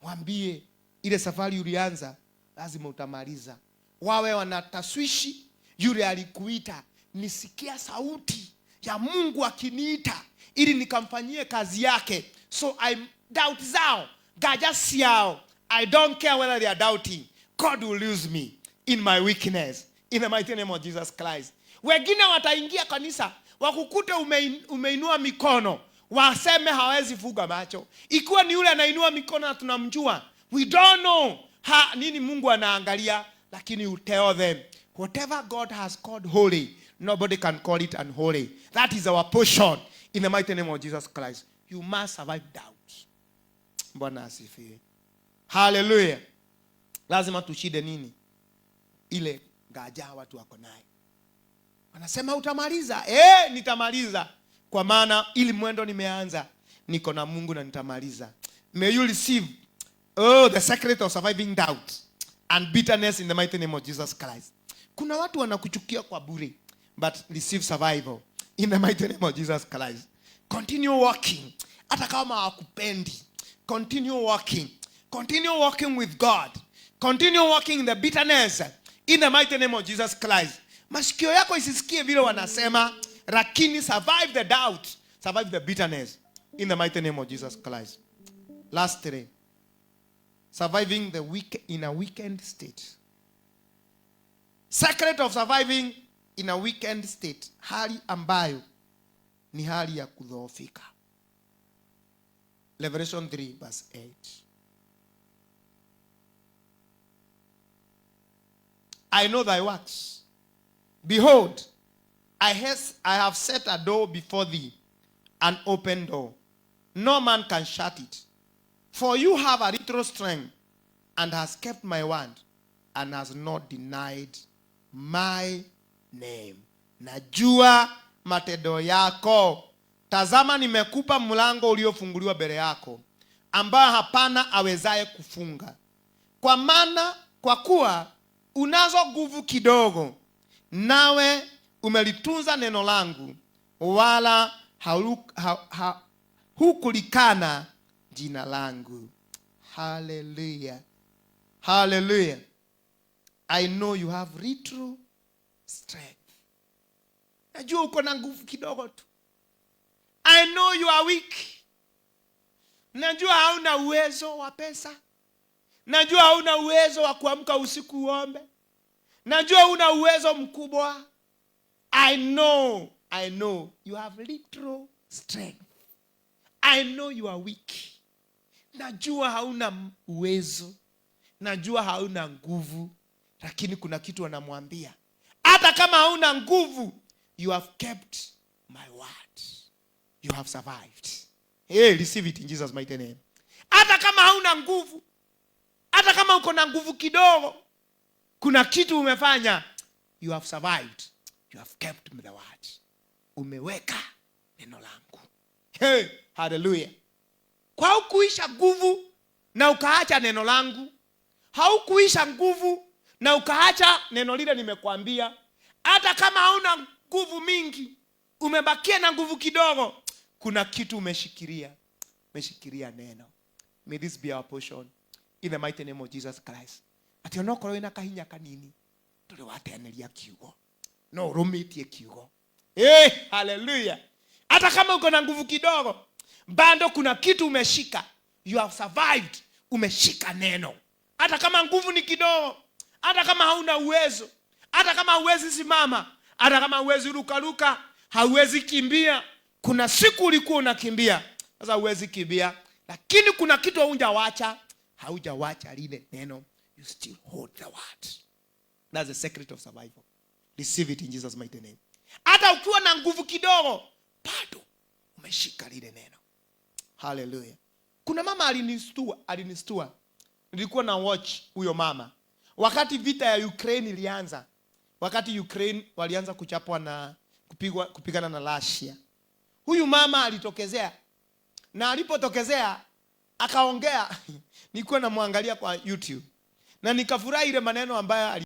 Waambie ile safari ulianza lazima utamaliza. Wawe wanataswishi yule alikuita, nisikia sauti ya Mungu akiniita ili nikamfanyie kazi yake. So I doubt zao, gajasi yao, I don't care whether they are doubting. God will use me in my weakness, in the mighty name of Jesus Christ. Wengine wataingia kanisa wakukute umeinua mikono, waseme hawezi fuga macho. Ikiwa ni yule anainua mikono na tunamjua, we don't know nini Mungu anaangalia. Lakini you tell them, whatever God has called holy, nobody can call it unholy. That is our portion in the mighty name of Jesus Christ. You must survive doubt. Bwana asifiwe. Hallelujah. Lazima tushide nini? Ile ngaja watu wako naye. Wanasema utamaliza. Nitamaliza. Kwa maana ili mwendo nimeanza, niko na Mungu na nitamaliza. May you receive the secret of surviving doubt and bitterness in the mighty name of Jesus Christ. Kuna watu wanakuchukia kwa bure, but receive survival in the mighty name of Jesus Christ. Continue walking. Hata kama hawakupendi. Continue walking. Continue walking with God. Continue walking in the bitterness in the mighty name of Jesus Christ. Masikio yako isisikie vile wanasema, lakini survive the doubt, survive the bitterness in the mighty name of Jesus Christ. Lastly, surviving the weak in a weakened state. Secret of surviving in a weakened state. Hali ambayo ni hali ya kudhoofika. Revelation 3 verse 8. I know thy works. Behold, I have set a door before thee, an open door. No man can shut it. For you have a little strength, and has kept my word, and has not denied my name. Najua matendo yako. Tazama nimekupa mlango uliofunguliwa mbele yako, ambao hapana awezaye kufunga. Kwa kuwa unazo nguvu kidogo, nawe umelitunza neno langu, wala hukulikana jina langu. Hallelujah. Hallelujah. I know you have little strength. Najua uko na nguvu kidogo tu. I know you are weak. Najua hauna uwezo wa pesa. Najua hauna uwezo wa kuamka usiku uombe. Najua huna uwezo mkubwa. I know you have little strength. I know you are weak. Najua hauna uwezo. Najua hauna nguvu. Lakini kuna kitu wanamwambia. Hata kama hauna nguvu, you have kept my word. You have survived. Hey, receive it in Jesus' mighty name. Hata kama hauna nguvu, hata kama uko na nguvu kidogo, kuna kitu umefanya. You have survived. You have kept the word. Umeweka neno langu. Hey, hallelujah. Kwa hukuisha nguvu na ukaacha neno langu. Haukuisha nguvu na ukaacha neno lile nimekuambia. Hata kama hauna nguvu mingi, umebakia na nguvu kidogo, kuna kitu umeshikilia. Umeshikilia neno. May this be our portion in the mighty name of Jesus Christ. Ati onokoro ina kahinya kanini, tuli wateneria kiugo. No, rumitie kiugo. Hallelujah. Hata kama uko na nguvu kidogo, bado kuna kitu umeshika. You have survived. Umeshika neno. Hata kama nguvu ni kidogo, hata kama hauna uwezo, hata kama huwezi simama, hata kama huwezi ruka, hauwezi kimbia. Kuna siku ulikuwa unakimbia, sasa huwezi kimbia, lakini kuna kitu haujawacha lile neno. You still hold the word. That's the secret of survival. Receive it in Jesus' mighty name. Hata ukiwa na nguvu kidogo, bado umeshika lile neno. Hallelujah. Kuna mama alinistua. Nilikuwa na watch huyo mama. Wakati vita ya Ukraine ilianza. Wakati Ukraine walianza kuchapwa na kupigana na Russia. Huyu mama alitokezea. Na alipotokezea akaongea. Nilikuwa namwangalia kwa YouTube. Na nikafurahi ile maneno ambayo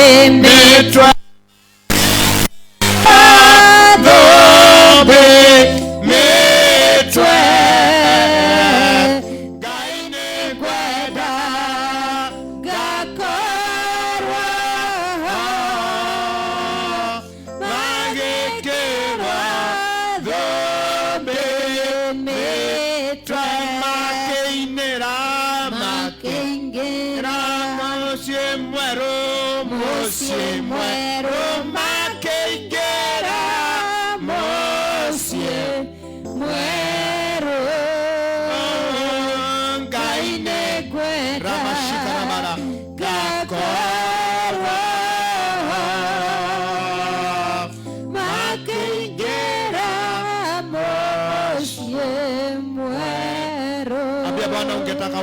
metwa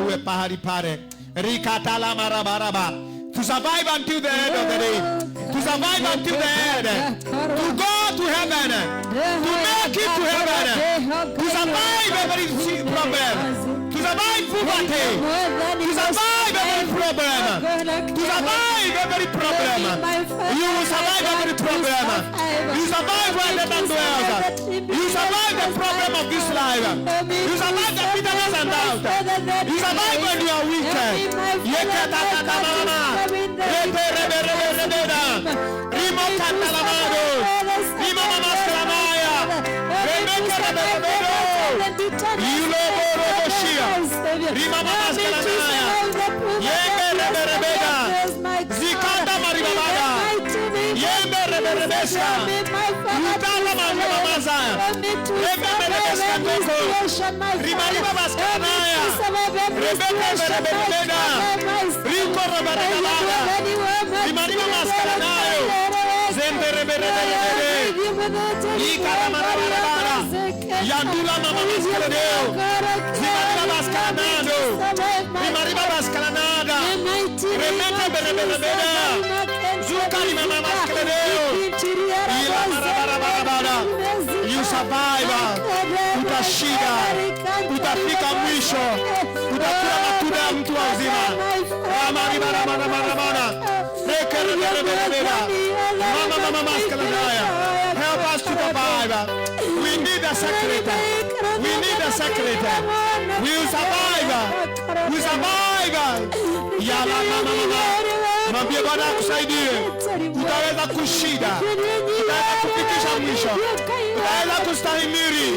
uwe pahali pale rikatala marabaraba to survive until the end of the day, to survive until the end, to go to heaven, to make it to heaven, to survive every problem, to survive poverty, to survive every problem, to survive every problem. You will survive every problem. You survive where the man dwells. You survive the problem of this life. You survive the bitterness and doubt. You survive when you are weak. Yandula mama mascaladeo, Zimariba mascalanado, Zimariba mascalanada, Remete berebeda, Zukari mama mascaladeo, you survive, utashida, utafika mwisho, utakula matunda ya mtu wazima. Ramariba mama mascaladaya, help us to survive. We need a secret. We need a secret. We will survive. We survive. Yala mama. Mwambie Bwana akusaidie. Utaweza kushida. Utaweza kufikisha mwisho. Utaweza kustahimili.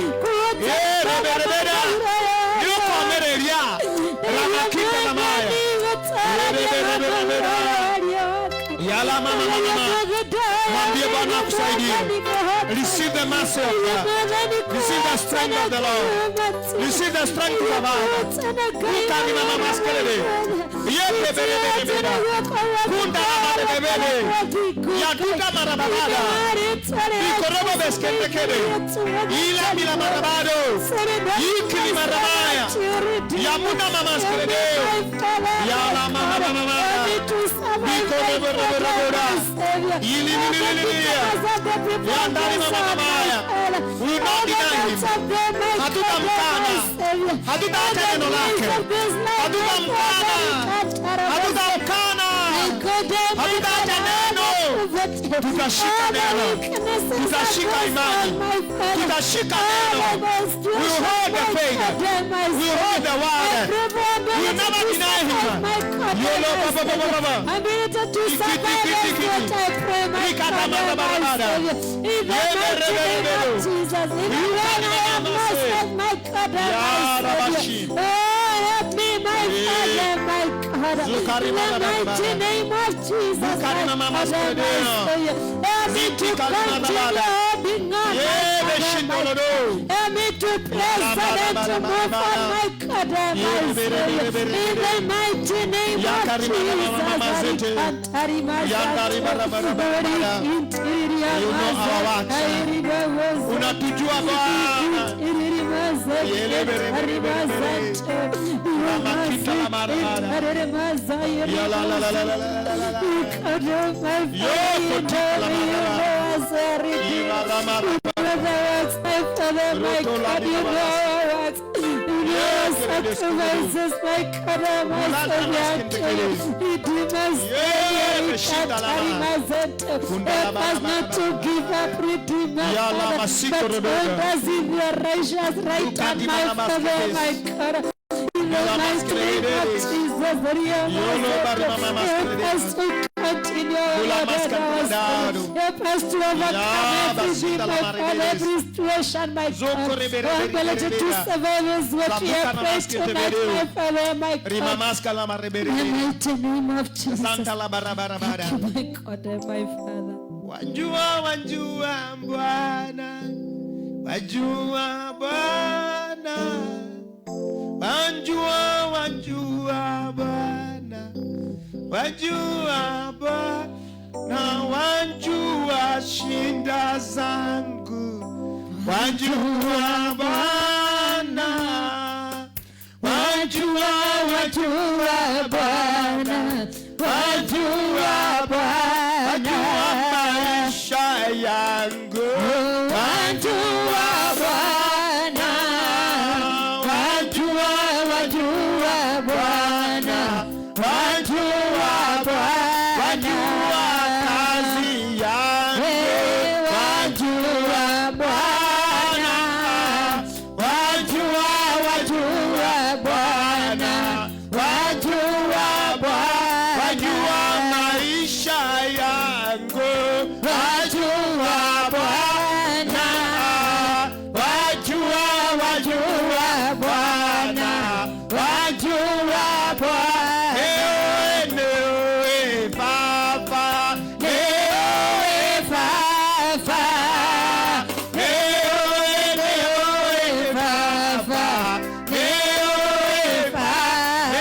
Rebeda. Yuko mereria. Ramakita na maya. Rebeda. Yala mama. Mwambie Bwana akusaidie. Receive the mercy of God. Receive the strength of the Lord. Receive the strength of God. Ukani mama maskelele. Yete bebe. Kunda bebe. Yaduka marabada. Ikorobo beskete kebe. Ila bila marabado. Ikili marabaya. Yamuna mama maskelele. Yala mama. Ikorobo roboda. Ili. Yandari mama. We will not deny him. Hatutamkana. Hatutaacha neno lake. Hatutamkana. Hatutaacha neno. Tutashika neno. Tutashika imani. Tutashika neno. We will hold the faith. We will hold the word. We will never deny him. Yolo baba. I'm ready to survive what I pray, my God, my Savior. In the mighty name of Jesus. Even when I am lost, my God, my Savior. Oh, help me, my Father, my God. In the mighty name of Jesus, my God, my Savior. Help me to continue holding on, my God. Help me to press on and to move on, my God, my Savior. In the mighty name of Jesus. Unatujua Bwana. Sacrifices, my God, my Savior, Help us not to give up, Redeemer, Father, but hold us in your righteous right hand, my Father, my God. In the mighty name of Jesus, help us to continue, Lord, help us to overcome everything, my Father, every situation, my God. Our ability to survive is what we have prayed tonight, my Father, my God. In the mighty name of Jesus. Thank you, my God and my Father. Wajua Bwana, wajua Bwana, wajua Bwana, wajua Bwana, wajua shinda zangu, wajua Bwana, wajua Bwana, wajua Bwana, maisha yangu, wajua Bwana, wajua Bwana, wajua kazi yangu, wajua Bwana, wajua Bwana, wajua maisha yangu, wajua Bwana, wajua Bwana, wajua Bwana. Ewe Baba, ewe Baba, ewe Baba, ewe Baba,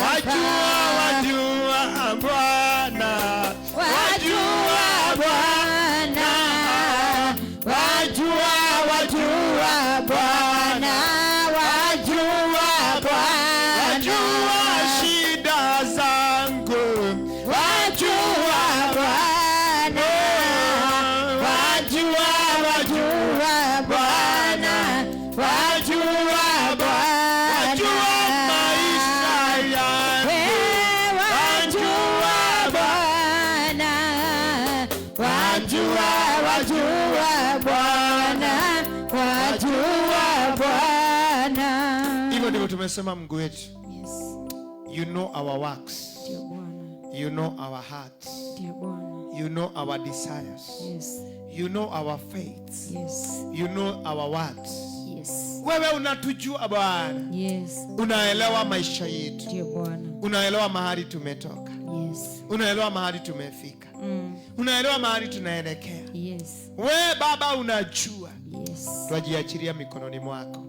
Wajua Tumesema Mungu wetu. Yes. You know our works. Ndio Bwana. You know our hearts. Ndio Bwana. You know our desires. Yes. You know our faiths. Yes. You know our words. Yes. Wewe unatujua Bwana. Yes. Unaelewa maisha yetu. Ndio Bwana. Unaelewa mahali tumetoka. Yes. Unaelewa mahali tumefika. Unaelewa mahali tunaelekea. Yes. Wewe Baba unajua. Yes. Twajiachilia mikononi mwako.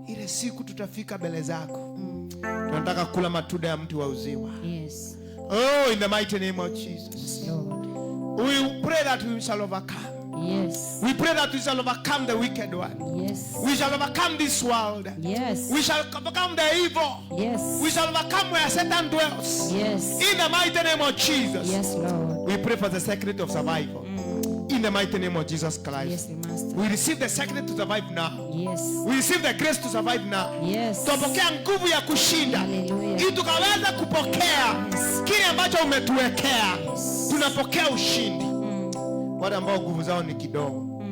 Ile siku tutafika mbele zako. Tunataka kula matunda ya mti wa uzima. Yes. Oh, in the mighty name of Jesus. Lord. We pray that we shall overcome. Yes. We pray that we shall overcome the wicked one. Yes. We shall overcome this world. Yes. We shall overcome the evil. Yes. We shall overcome where Satan dwells. Yes. In the mighty name of Jesus. Yes, Lord. We pray for the secret of survival. In the mighty name of Jesus Christ. Yes, Master. We receive the secret to survive now. Yes. We receive the grace to survive now. Yes. Tupokea nguvu ya kushinda. Hallelujah. Ili tukaweza kupokea kile ambacho umetuwekea. Tunapokea ushindi. Wale ambao nguvu zao ni kidogo.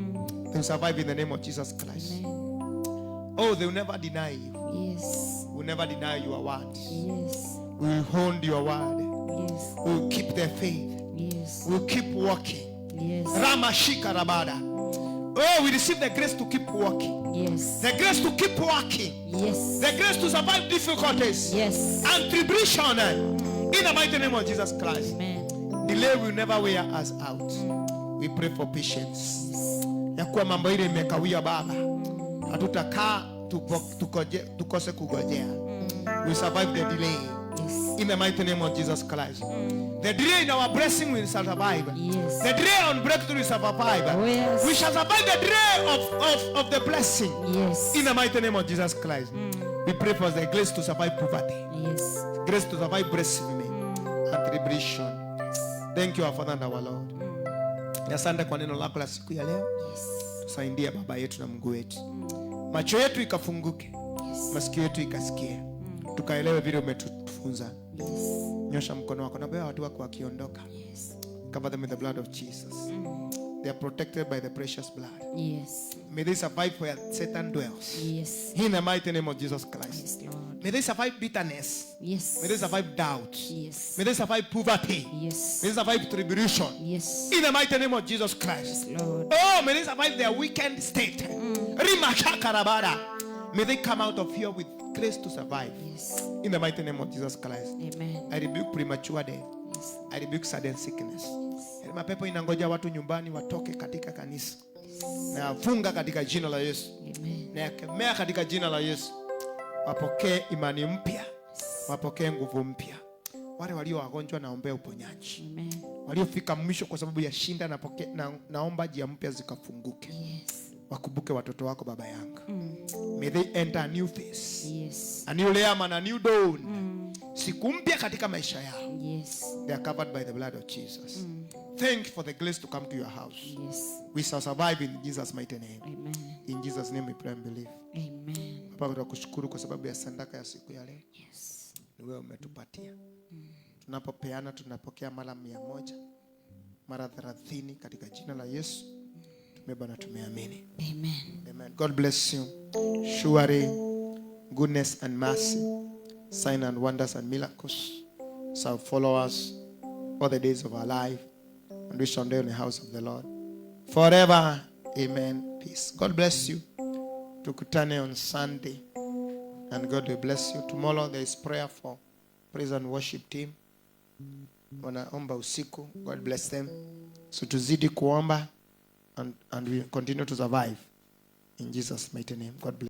They will survive in the name of Jesus Christ. Amen. Oh, they will never deny you. Yes. We will never deny your word. Yes. We will hold your word. Yes. We will keep the faith. Yes. We will keep walking. Yes. Ramashika Rabada. Oh, we receive the grace to keep walking. Yes. The grace to keep walking. Yes. The grace to survive difficulties. Yes. And tribulation. In the mighty name of Jesus Christ. Amen. Delay will never wear us out. We pray for patience. Ya kuwa mambo ile imekawia Baba. Hatutakaa tukose kugojea. We survive the delay. Yes. In the mighty name of Jesus Christ. The delay in our blessing will survive. Yes. The delay on breakthrough will survive. Oh, yes. We shall survive the delay of the blessing. Yes. In the mighty name of Jesus Christ. We pray for the grace to survive poverty. Yes. Grace to survive blasphemy and tribulation. Thank you, our Father and our Lord. Asante kwa neno lako la siku ya leo. Yes. Tusaidie Baba yetu na Mungu wetu. Macho yetu ikafunguke. Masikio yetu ikasikie. Tukaelewe vile umetufunza. Yes. Nyosha mkono wako na baba watu wako wakiondoka. Yes. Cover them with the blood of Jesus. They are protected by the precious blood. Yes. May they survive where Satan dwells. Yes. In the mighty name of Jesus Christ. Yes, Lord. May they survive bitterness. Yes. May they survive doubt. Yes. May they survive poverty. Yes. May they survive tribulation. Yes. In the mighty name of Jesus Christ. Yes, Lord. Oh, may they survive their weekend state. May they come out of here with grace to survive. Yes. In the mighty name of Jesus Christ. Amen. I rebuke premature death. Yes. I rebuke sudden sickness. Mapepo inangoja watu nyumbani watoke katika kanisa. Na yafunga katika jina la Yesu. Amen. Na yakemea katika jina la Yesu. Wapokee imani mpya. Wapokee nguvu mpya. Wale walio wagonjwa naombea uponyaji. Amen. Waliofika mwisho kwa sababu ya shinda naomba njia mpya zikafunguke. Yes. Wakumbuke watoto wako Baba yangu. May they enter a new phase. Yes. A new realm and a new dawn. Siku mpya katika maisha yao. Yes. They are covered by the blood of Jesus. Thank you for the grace to come to your house. Yes. We shall survive in Jesus' mighty name. Amen. In Jesus' name we pray and believe. Amen. Baba, tunakushukuru kwa sababu ya sadaka ya siku ya leo. Yes. Ni wewe umetupatia. Tunapopeana tunapokea mara 100, mara 30 katika jina la Yesu. Tumeba na tumeamini. Amen. Amen. God bless you. Surely goodness and mercy, signs and wonders and miracles shall follow us all the days of our life, and we shall dwell in the house of the Lord forever. Amen. Peace. God bless you. Tukutane on Sunday, and God will bless you. Tomorrow there is prayer for praise and worship team. Wanaomba usiku. God bless them. So tuzidi kuomba, and we continue to survive in Jesus' mighty name. God bless.